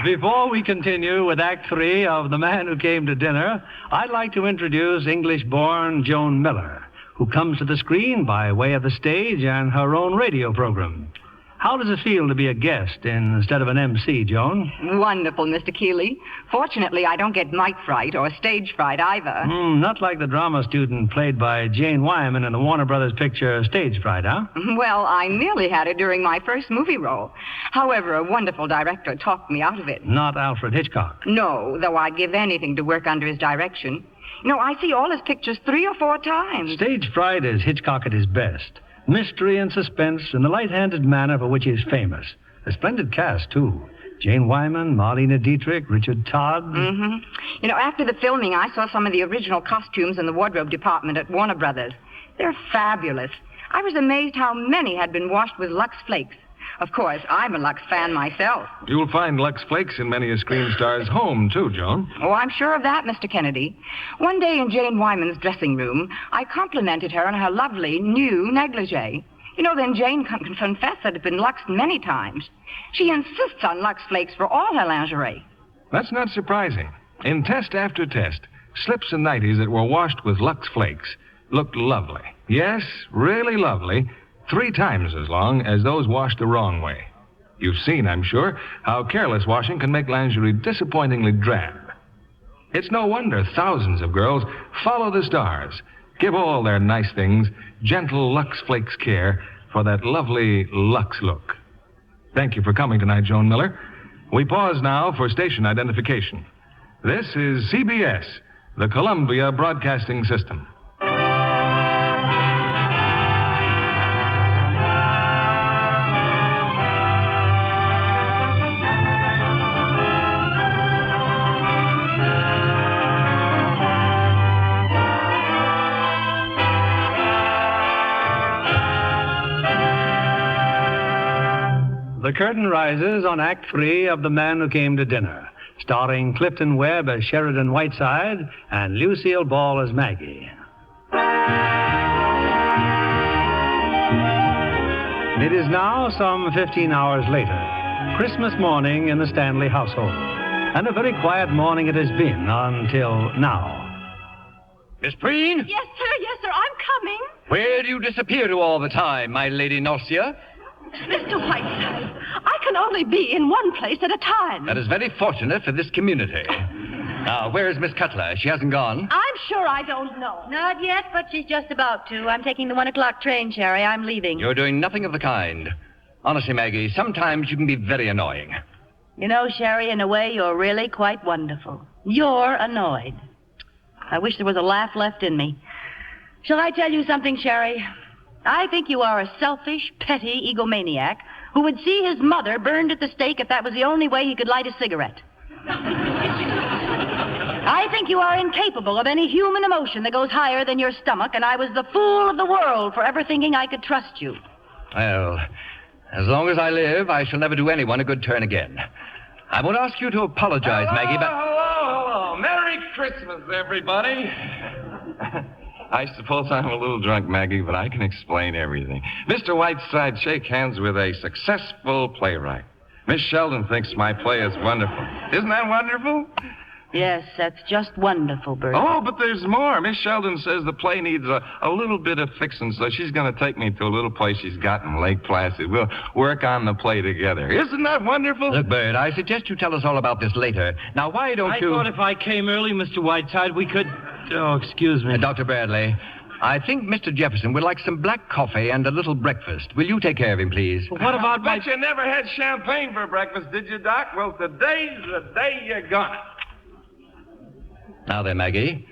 Before we continue with Act 3 of The Man Who Came to Dinner, I'd like to introduce English-born Joan Miller, who comes to the screen by way of the stage and her own radio program. How does it feel to be a guest instead of an MC, Joan? Wonderful, Mr. Keeley. Fortunately, I don't get mic fright or stage fright either. Not like the drama student played by Jane Wyman in the Warner Brothers picture Stage Fright, huh? Well, I nearly had it during my first movie role. However, a wonderful director talked me out of it. Not Alfred Hitchcock. No, though I'd give anything to work under his direction. You know, I see all his pictures 3 or 4 times. Stage Fright is Hitchcock at his best. Mystery and suspense in the light-handed manner for which he is famous. A splendid cast, too. Jane Wyman, Marlene Dietrich, Richard Todd. Mm-hmm. You know, after the filming, I saw some of the original costumes in the wardrobe department at Warner Brothers. They're fabulous. I was amazed how many had been washed with Lux Flakes. Of course, I'm a Lux fan myself. You'll find Lux Flakes in many a screen star's home, too, Joan. Oh, I'm sure of that, Mr. Kennedy. One day in Jane Wyman's dressing room, I complimented her on her lovely new negligee. You know, then Jane confessed that it had been Luxed many times. She insists on Lux Flakes for all her lingerie. That's not surprising. In test after test, slips and nighties that were washed with Lux Flakes looked lovely. Yes, really lovely. 3 times as long as those washed the wrong way. You've seen, I'm sure, how careless washing can make lingerie disappointingly drab. It's no wonder thousands of girls follow the stars, give all their nice things gentle Lux Flakes care for that lovely Lux look. Thank you for coming tonight, Joan Miller. We pause now for station identification. This is CBS, the Columbia Broadcasting System. The curtain rises on Act 3 of The Man Who Came to Dinner, starring Clifton Webb as Sheridan Whiteside and Lucille Ball as Maggie. It is now some 15 hours later, Christmas morning in the Stanley household, and a very quiet morning it has been until now. Miss Preen? Yes, sir. Where do you disappear to all the time, my Lady Norcia? Mr. Whiteside, I can only be in one place at a time. That is very fortunate for this community. Now, where is Miss Cutler? She hasn't gone. I'm sure I don't know. Not yet, but she's just about to. I'm taking the 1 o'clock train, Sherry. I'm leaving. You're doing nothing of the kind. Honestly, Maggie, sometimes you can be very annoying. You know, Sherry, in a way, you're really quite wonderful. You're annoyed. I wish there was a laugh left in me. Shall I tell you something, Sherry? I think you are a selfish, petty egomaniac who would see his mother burned at the stake if that was the only way he could light a cigarette. I think you are incapable of any human emotion that goes higher than your stomach, and I was the fool of the world for ever thinking I could trust you. Well, as long as I live, I shall never do anyone a good turn again. I won't ask you to apologize, Maggie, but... Hello. Merry Christmas, everybody. I suppose I'm a little drunk, Maggie, but I can explain everything. Mr. Whiteside, shake hands with a successful playwright. Miss Sheldon thinks my play is wonderful. Isn't that wonderful? Yes, that's just wonderful, Bert. Oh, but there's more. Miss Sheldon says the play needs a little bit of fixing, so she's going to take me to a little place she's got in Lake Placid. We'll work on the play together. Isn't that wonderful? Look, Bert, I suggest you tell us all about this later. Now, why don't you... I thought if I came early, Mr. Whiteside, we could... Oh, excuse me. Dr. Bradley, I think Mr. Jefferson would like some black coffee and a little breakfast. Will you take care of him, please? Well, what about Bet you never had champagne for breakfast, did you, Doc? Well, today's the day you're gonna. Now then, Maggie,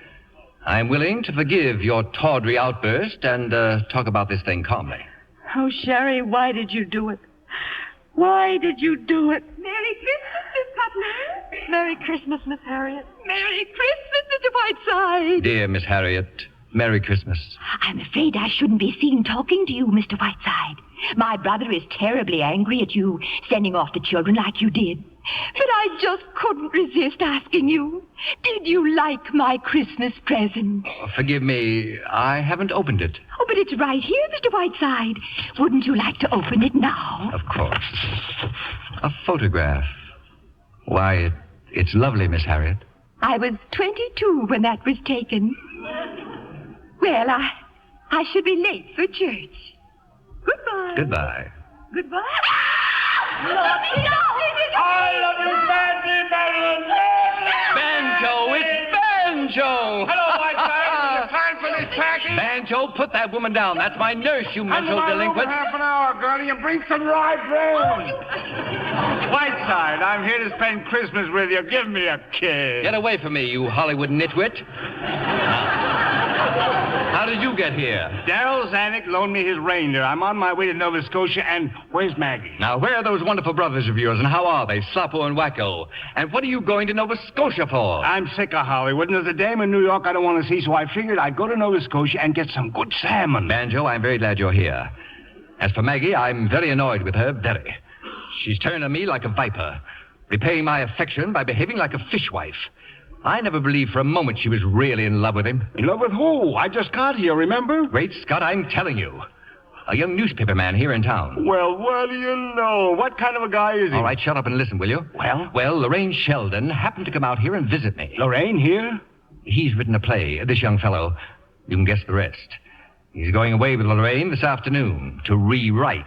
I'm willing to forgive your tawdry outburst and talk about this thing calmly. Oh, Sherry, why did you do it? Why did you do it? Merry Christmas, Miss Cutler. Merry Christmas, Miss Harriet. Merry Christmas, Mr. Whiteside. Dear Miss Harriet, Merry Christmas. I'm afraid I shouldn't be seen talking to you, Mr. Whiteside. My brother is terribly angry at you sending off the children like you did. But I just couldn't resist asking you, did you like my Christmas present? Forgive me, I haven't opened it. Oh, but it's right here, Mr. Whiteside. Wouldn't you like to open it now? Of course. A photograph. Why, it's lovely, Miss Harriet. I was 22 when that was taken. Well, I should be late for church. Goodbye. Goodbye. Goodbye. I love you badly, Marilyn. Banjo, it's Banjo! Hello, Whiteside. Is it time for this packing? Banjo, put that woman down. That's my nurse, you mental I'm delinquent. half an hour, Gertie, and bring some rye bread. Whiteside, I'm here to spend Christmas with you. Give me a kiss. Get away from me, you Hollywood nitwit. How did you get here? Darryl Zanuck loaned me his reindeer. I'm on my way to Nova Scotia, and where's Maggie? Now, where are those wonderful brothers of yours, and how are they, Sloppo and Wacko? And what are you going to Nova Scotia for? I'm sick of Hollywood, and there's a dame in New York I don't want to see, so I figured I'd go to Nova Scotia and get some good salmon. Banjo, I'm very glad you're here. As for Maggie, I'm very annoyed with her, very. She's turned on me like a viper, repaying my affection by behaving like a fishwife. I never believed for a moment she was really in love with him. In love with who? I just got here, remember? Great Scott, I'm telling you. A young newspaper man here in town. Well, what do you know? What kind of a guy is he? All right, shut up and listen, will you? Well? Well, Lorraine Sheldon happened to come out here and visit me. Lorraine here? He's written a play, this young fellow. You can guess the rest. He's going away with Lorraine this afternoon to rewrite.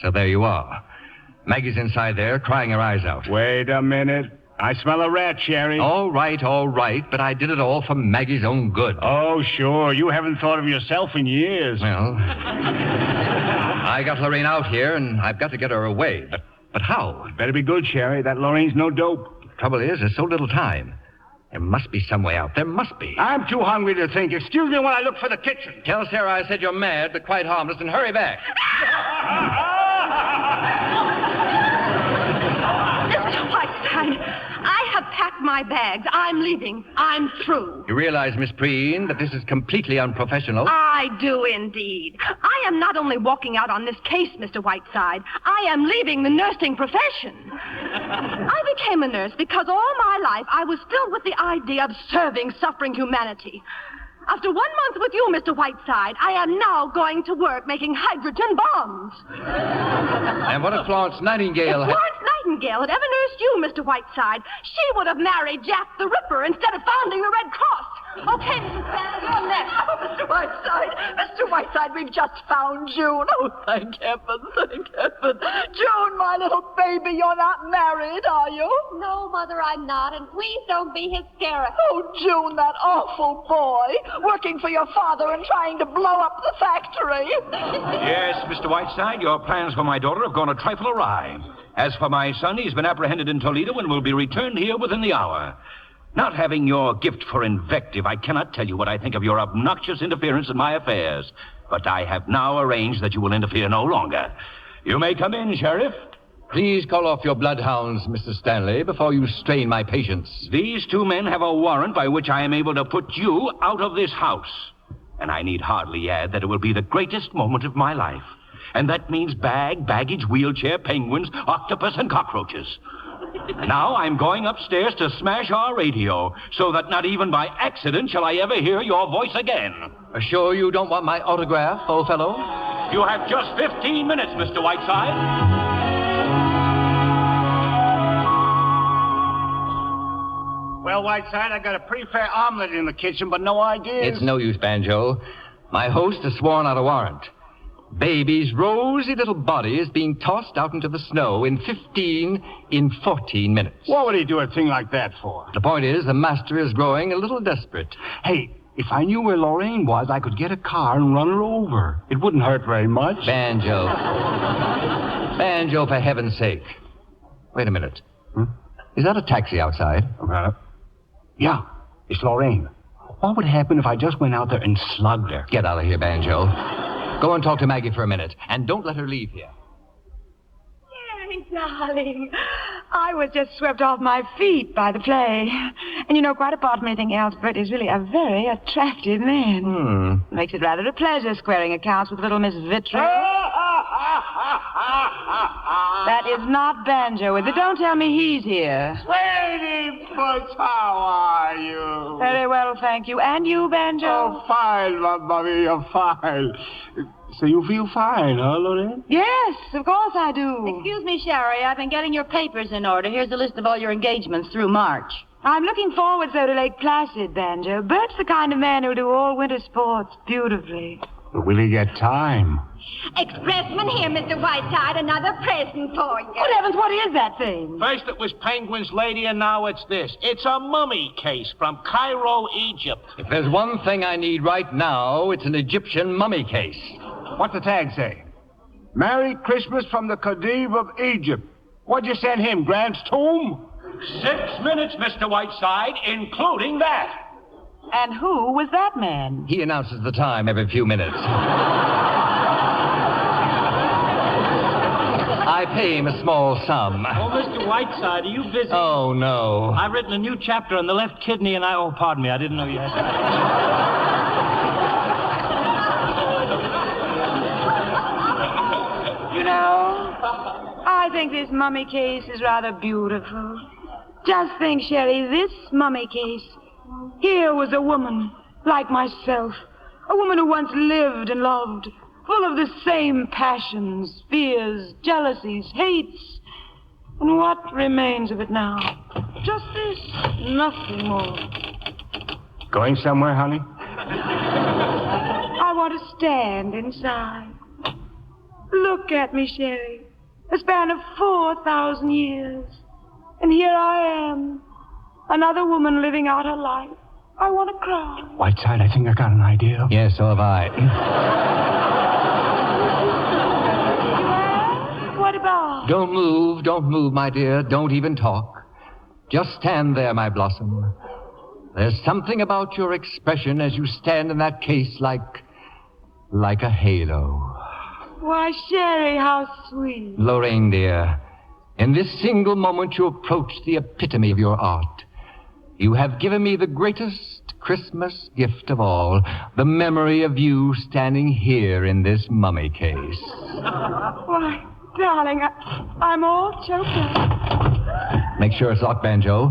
So there you are. Maggie's inside there crying her eyes out. Wait a minute. I smell a rat, Sherry. All right, but I did it all for Maggie's own good. Oh, sure. You haven't thought of yourself in years. Well, I got Lorraine out here, and I've got to get her away. But how? Better be good, Sherry. That Lorraine's no dope. The trouble is, there's so little time. There must be some way out. There must be. I'm too hungry to think. Excuse me while I look for the kitchen. Tell Sarah I said you're mad, but quite harmless, and hurry back. Mr. Whiteside, I have packed my bags. I'm leaving. I'm through. You realize, Miss Preen, that this is completely unprofessional? I do indeed. I am not only walking out on this case, Mr. Whiteside, I am leaving the nursing profession. I became a nurse because all my life I was filled with the idea of serving suffering humanity. After 1 month with you, Mr. Whiteside, I am now going to work making hydrogen bombs. And what if Florence Nightingale If Florence Nightingale had ever nursed you, Mr. Whiteside, she would have married Jack the Ripper instead of founding the Red Cross. Okay, Mrs. Banner, you're next. Oh, Mr. Whiteside, we've just found June. Oh, thank heaven, thank heaven. June, my little baby, you're not married, are you? No, Mother, I'm not, and please don't be hysterical. Oh, June, that awful boy, working for your father and trying to blow up the factory. Yes, Mr. Whiteside, your plans for my daughter have gone a trifle awry. As for my son, he's been apprehended in Toledo and will be returned here within the hour. Not having your gift for invective, I cannot tell you what I think of your obnoxious interference in my affairs. But I have now arranged that you will interfere no longer. You may come in, Sheriff. Please call off your bloodhounds, Mr. Stanley, before you strain my patience. These two men have a warrant by which I am able to put you out of this house. And I need hardly add that it will be the greatest moment of my life. And that means baggage, wheelchair, penguins, octopus, and cockroaches. Now I'm going upstairs to smash our radio, so that not even by accident shall I ever hear your voice again. Sure you don't want my autograph, old fellow? You have just 15 minutes, Mr. Whiteside. Well, Whiteside, I got a pretty fair omelet in the kitchen, but no ideas. It's no use, Banjo. My host has sworn out a warrant. Baby's rosy little body is being tossed out into the snow in 14 minutes. What would he do a thing like that for? The point is, the master is growing a little desperate. Hey, if I knew where Lorraine was, I could get a car and run her over. It wouldn't hurt very much. Banjo. Banjo, for heaven's sake. Wait a minute. Is that a taxi outside? Yeah, it's Lorraine. What would happen if I just went out there and slugged her? Get out of here, Banjo. Go and talk to Maggie for a minute, and don't let her leave here. Jerry, darling, I was just swept off my feet by the play. And you know, quite apart from anything else, Bert is really a very attractive man. Makes it rather a pleasure squaring accounts with little Miss Vitry. That is not Banjo, is it? Don't tell me he's here. Sweetie Puss, how are you? Very well, thank you. And you, Banjo? Oh, fine, Maria, fine. So you feel fine, huh, Lorraine? Yes, of course I do. Excuse me, Sherry. I've been getting your papers in order. Here's a list of all your engagements through March. I'm looking forward, so, to Lake Placid, Banjo. Bert's the kind of man who'll do all winter sports beautifully. But will he get time? Expressman here, Mr. Whiteside. Another present for you. Good heavens, what is that thing? First it was Penguin's Lady, and now it's this. It's a mummy case from Cairo, Egypt. If there's one thing I need right now, it's an Egyptian mummy case. What's the tag say? Merry Christmas from the Khedive of Egypt. What'd you send him, Grant's tomb? 6 minutes, Mr. Whiteside, including that. And who was that man? He announces the time every few minutes. I pay him a small sum. Oh, Mr. Whiteside, are you busy? Oh, no. I've written a new chapter on the left kidney, and oh, pardon me, I didn't know you had that. You know, I think this mummy case is rather beautiful. Just think, Sherry, this mummy case. Here was a woman, like myself. A woman who once lived and loved, full of the same passions, fears, jealousies, hates. And what remains of it now? Just this, nothing more. Going somewhere, honey? I want to stand inside. Look at me, Sherry. A span of 4,000 years. And here I am. Another woman living out her life. I want to cry. Whiteside, I think I got an idea. Yes, so have I. What about? Don't move, my dear. Don't even talk. Just stand there, my blossom. There's something about your expression as you stand in that case like a halo. Why, Sherry, how sweet. Lorraine, dear, in this single moment you approach the epitome of your art. You have given me the greatest Christmas gift of all, the memory of you standing here in this mummy case. Why, darling, I'm all choked up. Make sure it's locked, Banjo.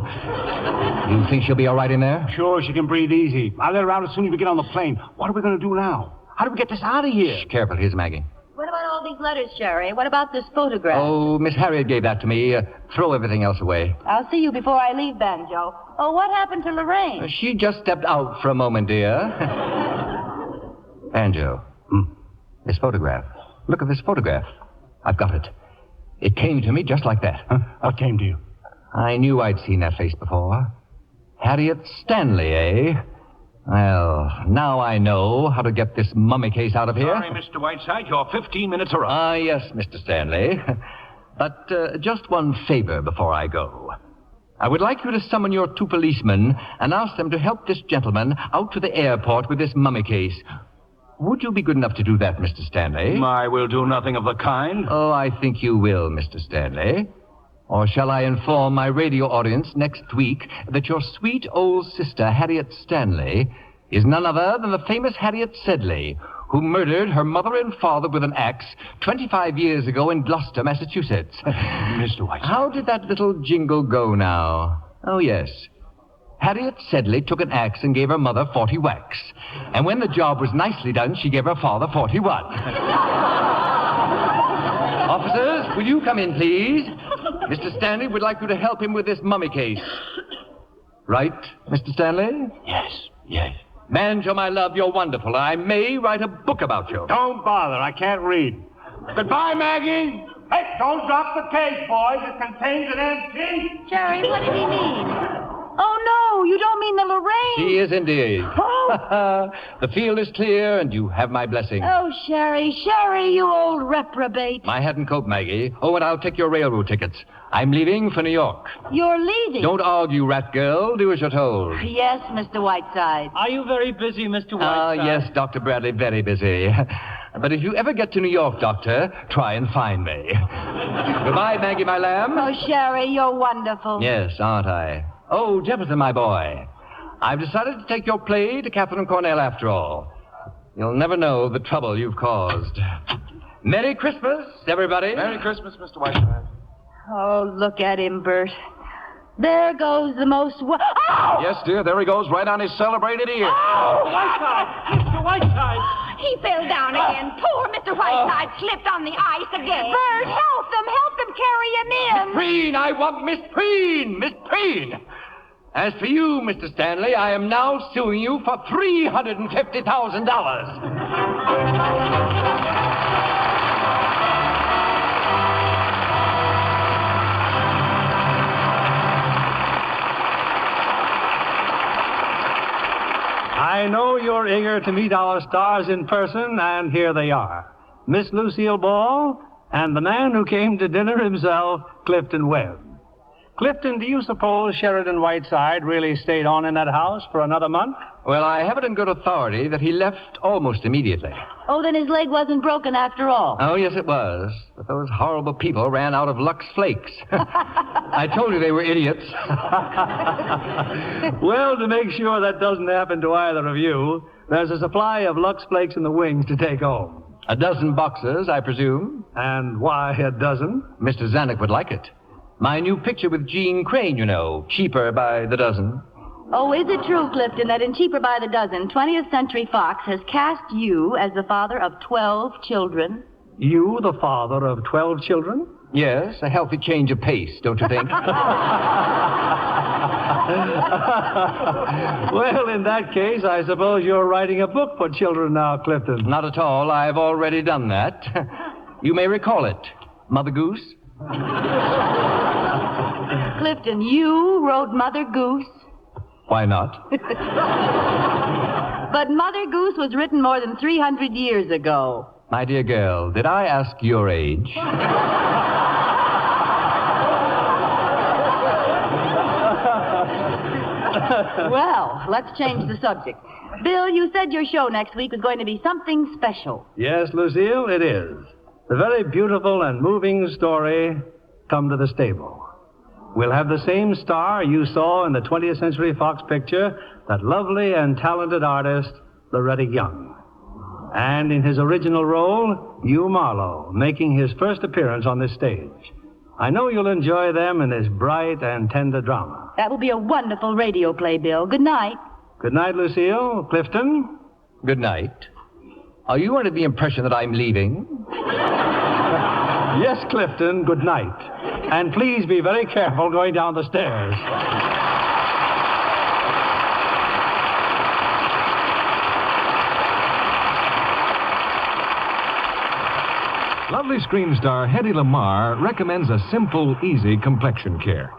You think she'll be all right in there? Sure, she can breathe easy. I'll let her out as soon as we get on the plane. What are we going to do now? How do we get this out of here? Shh, careful. Here's Maggie. What about all all these letters, Sherry. What about this photograph? Oh, Miss Harriet gave that to me. Throw everything else away. I'll see you before I leave, Banjo. Oh, what happened to Lorraine? She just stepped out for a moment, dear. Banjo. This photograph. Look at this photograph. I've got it. It came to me just like that. Huh? What came to you? I knew I'd seen that face before. Harriet Stanley, eh? Well, now I know how to get this mummy case out of here. Sorry, Mr. Whiteside, your 15 minutes are up. Ah, yes, Mr. Stanley. But just one favor before I go. I would like you to summon your 2 policemen and ask them to help this gentleman out to the airport with this mummy case. Would you be good enough to do that, Mr. Stanley? I will do nothing of the kind. Oh, I think you will, Mr. Stanley. Or shall I inform my radio audience next week that your sweet old sister, Harriet Stanley, is none other than the famous Harriet Sedley, who murdered her mother and father with an axe 25 years ago in Gloucester, Massachusetts. Mr. Whiteside. How did that little jingle go now? Oh, yes. Harriet Sedley took an axe and gave her mother 40 whacks. And when the job was nicely done, she gave her father 41. Officers, will you come in, please? Mr. Stanley would like you to help him with this mummy case. Right, Mr. Stanley? Yes. Banjo, my love, you're wonderful. I may write a book about you. Don't bother. I can't read. Goodbye, Maggie. Hey, don't drop the case, boys. It contains an antique. Jerry, what did he mean? Oh, no, you don't mean the Lorraine. She is indeed. Oh. The field is clear, and you have my blessing. Oh, Sherry, you old reprobate. My hat and coat, Maggie. Oh, and I'll take your railroad tickets. I'm leaving for New York. You're leaving? Don't argue, rat girl. Do as you're told. Yes, Mr. Whiteside. Are you very busy, Mr. Whiteside? Yes, Dr. Bradley, very busy. But if you ever get to New York, Doctor, try and find me. Goodbye, Maggie, my lamb. Oh, Sherry, you're wonderful. Yes, aren't I? Oh, Jefferson, my boy. I've decided to take your play to Catherine Cornell after all. You'll never know the trouble you've caused. Merry Christmas, everybody. Merry Christmas, Mr. Whiteside. Oh, look at him, Bert. There goes the most... Oh! Yes, dear, there he goes, right on his celebrated ear. Oh, Whiteside! Mr. Whiteside! He fell down again. Poor Mr. Whiteside slipped on the ice again. Bert, help them carry him in. Miss Preen, I want Miss Preen! Miss Preen! As for you, Mr. Stanley, I am now suing you for $350,000. I know you're eager to meet our stars in person, and here they are. Miss Lucille Ball and the man who came to dinner himself, Clifton Webb. Clifton, do you suppose Sheridan Whiteside really stayed on in that house for another month? Well, I have it in good authority that he left almost immediately. Oh, then his leg wasn't broken after all. Oh, yes, it was. But those horrible people ran out of Lux Flakes. I told you they were idiots. Well, to make sure that doesn't happen to either of you, there's a supply of Lux Flakes in the wings to take home. A dozen boxes, I presume. And why a dozen? Mr. Zanuck would like it. My new picture with Jean Crane, you know, cheaper by the dozen. Oh, is it true, Clifton, that in Cheaper by the Dozen, 20th Century Fox has cast you as the father of 12 children? You, the father of 12 children? Yes, a healthy change of pace, don't you think? Well, in that case, I suppose you're writing a book for children now, Clifton. Not at all. I've already done that. You may recall it. Mother Goose? Clifton, you wrote Mother Goose? Why not? But Mother Goose was written more than 300 years ago. My dear girl, did I ask your age? Well, let's change the subject. Bill, you said your show next week was going to be something special. Yes, Lucille, it is. The very beautiful and moving story, Come to the Stable. We'll have the same star you saw in the 20th Century Fox picture, that lovely and talented artist, Loretta Young. And in his original role, Hugh Marlowe, making his first appearance on this stage. I know you'll enjoy them in this bright and tender drama. That will be a wonderful radio play, Bill. Good night. Good night, Lucille. Clifton? Good night. Are you under the impression that I'm leaving? Yes, Clifton, good night. And please be very careful going down the stairs. Lovely screen star Hedy Lamarr recommends a simple, easy complexion care.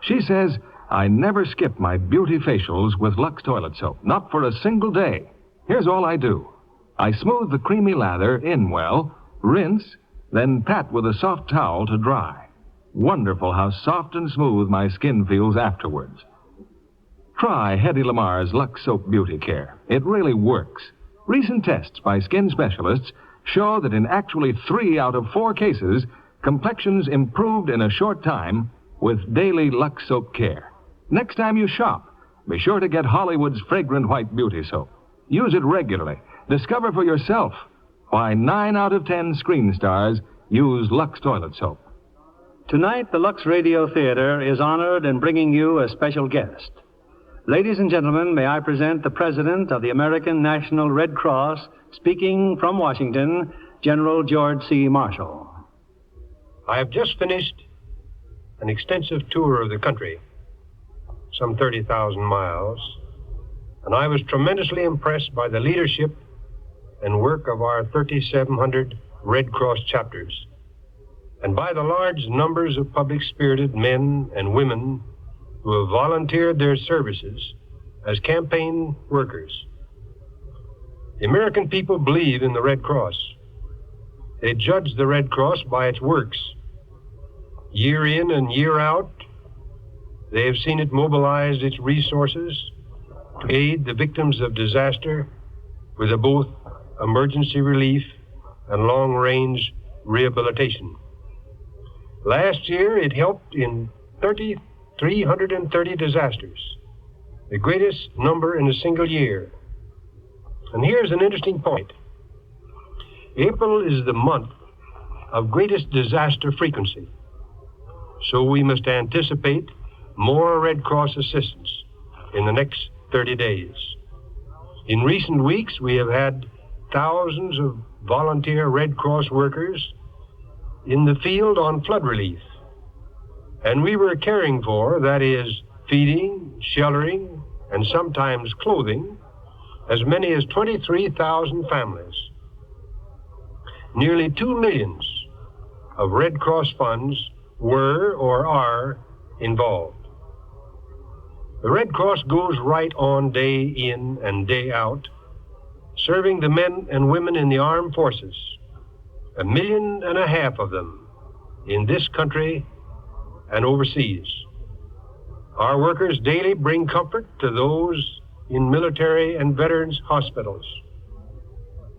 She says, I never skip my beauty facials with Lux toilet soap, not for a single day. Here's all I do. I smooth the creamy lather in well, rinse, then pat with a soft towel to dry. Wonderful how soft and smooth my skin feels afterwards. Try Hedy Lamarr's Lux Soap Beauty Care. It really works. Recent tests by skin specialists show that in actually 3 out of 4 cases, complexions improved in a short time with daily Lux Soap Care. Next time you shop, be sure to get Hollywood's fragrant white beauty soap. Use it regularly. Discover for yourself why 9 out of 10 screen stars use Lux toilet soap. Tonight, the Lux Radio Theater is honored in bringing you a special guest. Ladies and gentlemen, may I present the President of the American National Red Cross, speaking from Washington, General George C. Marshall. I have just finished an extensive tour of the country, some 30,000 miles, and I was tremendously impressed by the leadership and work of our 3,700 Red Cross chapters, and by the large numbers of public-spirited men and women who have volunteered their services as campaign workers. The American people believe in the Red Cross. They judge the Red Cross by its works. Year in and year out, they have seen it mobilize its resources to aid the victims of disaster with both emergency relief and long-range rehabilitation. Last year, it helped in 330 disasters, the greatest number in a single year. And here's an interesting point. April is the month of greatest disaster frequency, so we must anticipate more Red Cross assistance in the next 30 days. In recent weeks, we have had thousands of volunteer Red Cross workers in the field on flood relief. And we were caring for, that is, feeding, sheltering, and sometimes clothing, as many as 23,000 families. Nearly 2 million of Red Cross funds were or are involved. The Red Cross goes right on day in and day out, serving the men and women in the armed forces, 1.5 million of them in this country and overseas. Our workers daily bring comfort to those in military and veterans hospitals.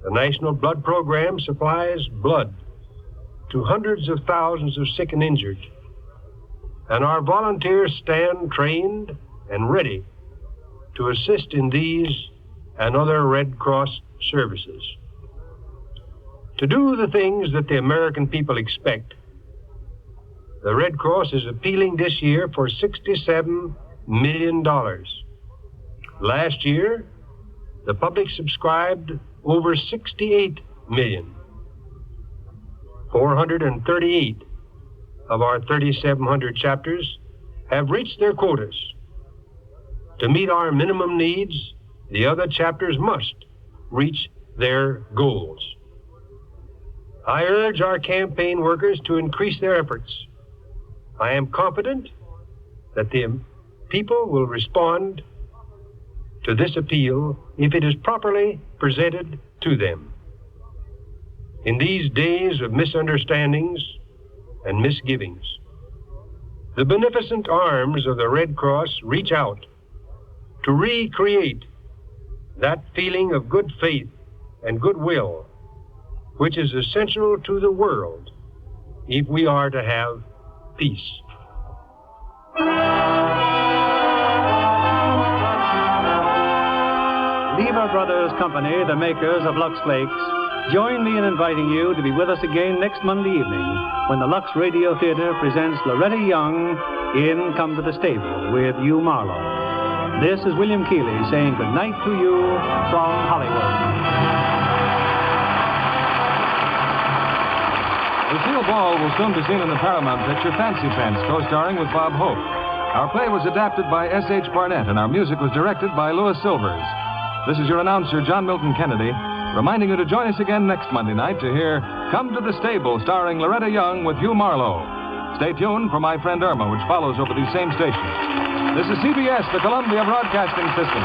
The National Blood Program supplies blood to hundreds of thousands of sick and injured, and our volunteers stand trained and ready to assist in these and other Red Cross services. To do the things that the American people expect, the Red Cross is appealing this year for $67 million. Last year, the public subscribed over 68 million. 438 of our 3,700 chapters have reached their quotas. To meet our minimum needs, the other chapters must reach their goals. I urge our campaign workers to increase their efforts. I am confident that the people will respond to this appeal if it is properly presented to them. In these days of misunderstandings and misgivings, the beneficent arms of the Red Cross reach out to recreate that feeling of good faith and goodwill which is essential to the world if we are to have peace. Lever Brothers Company, the makers of Lux Flakes, join me in inviting you to be with us again next Monday evening when the Lux Radio Theater presents Loretta Young in Come to the Stable with Hugh Marlowe. This is William Keeley saying good night to you from Hollywood. Ball will soon be seen in the Paramount picture Fancy Pants, co-starring with Bob Hope. Our play was adapted by S.H. Barnett, and our music was directed by Louis Silvers. This is your announcer, John Milton Kennedy, reminding you to join us again next Monday night to hear Come to the Stable, starring Loretta Young with Hugh Marlowe. Stay tuned for My Friend Irma, which follows over these same stations. This is CBS, the Columbia Broadcasting System.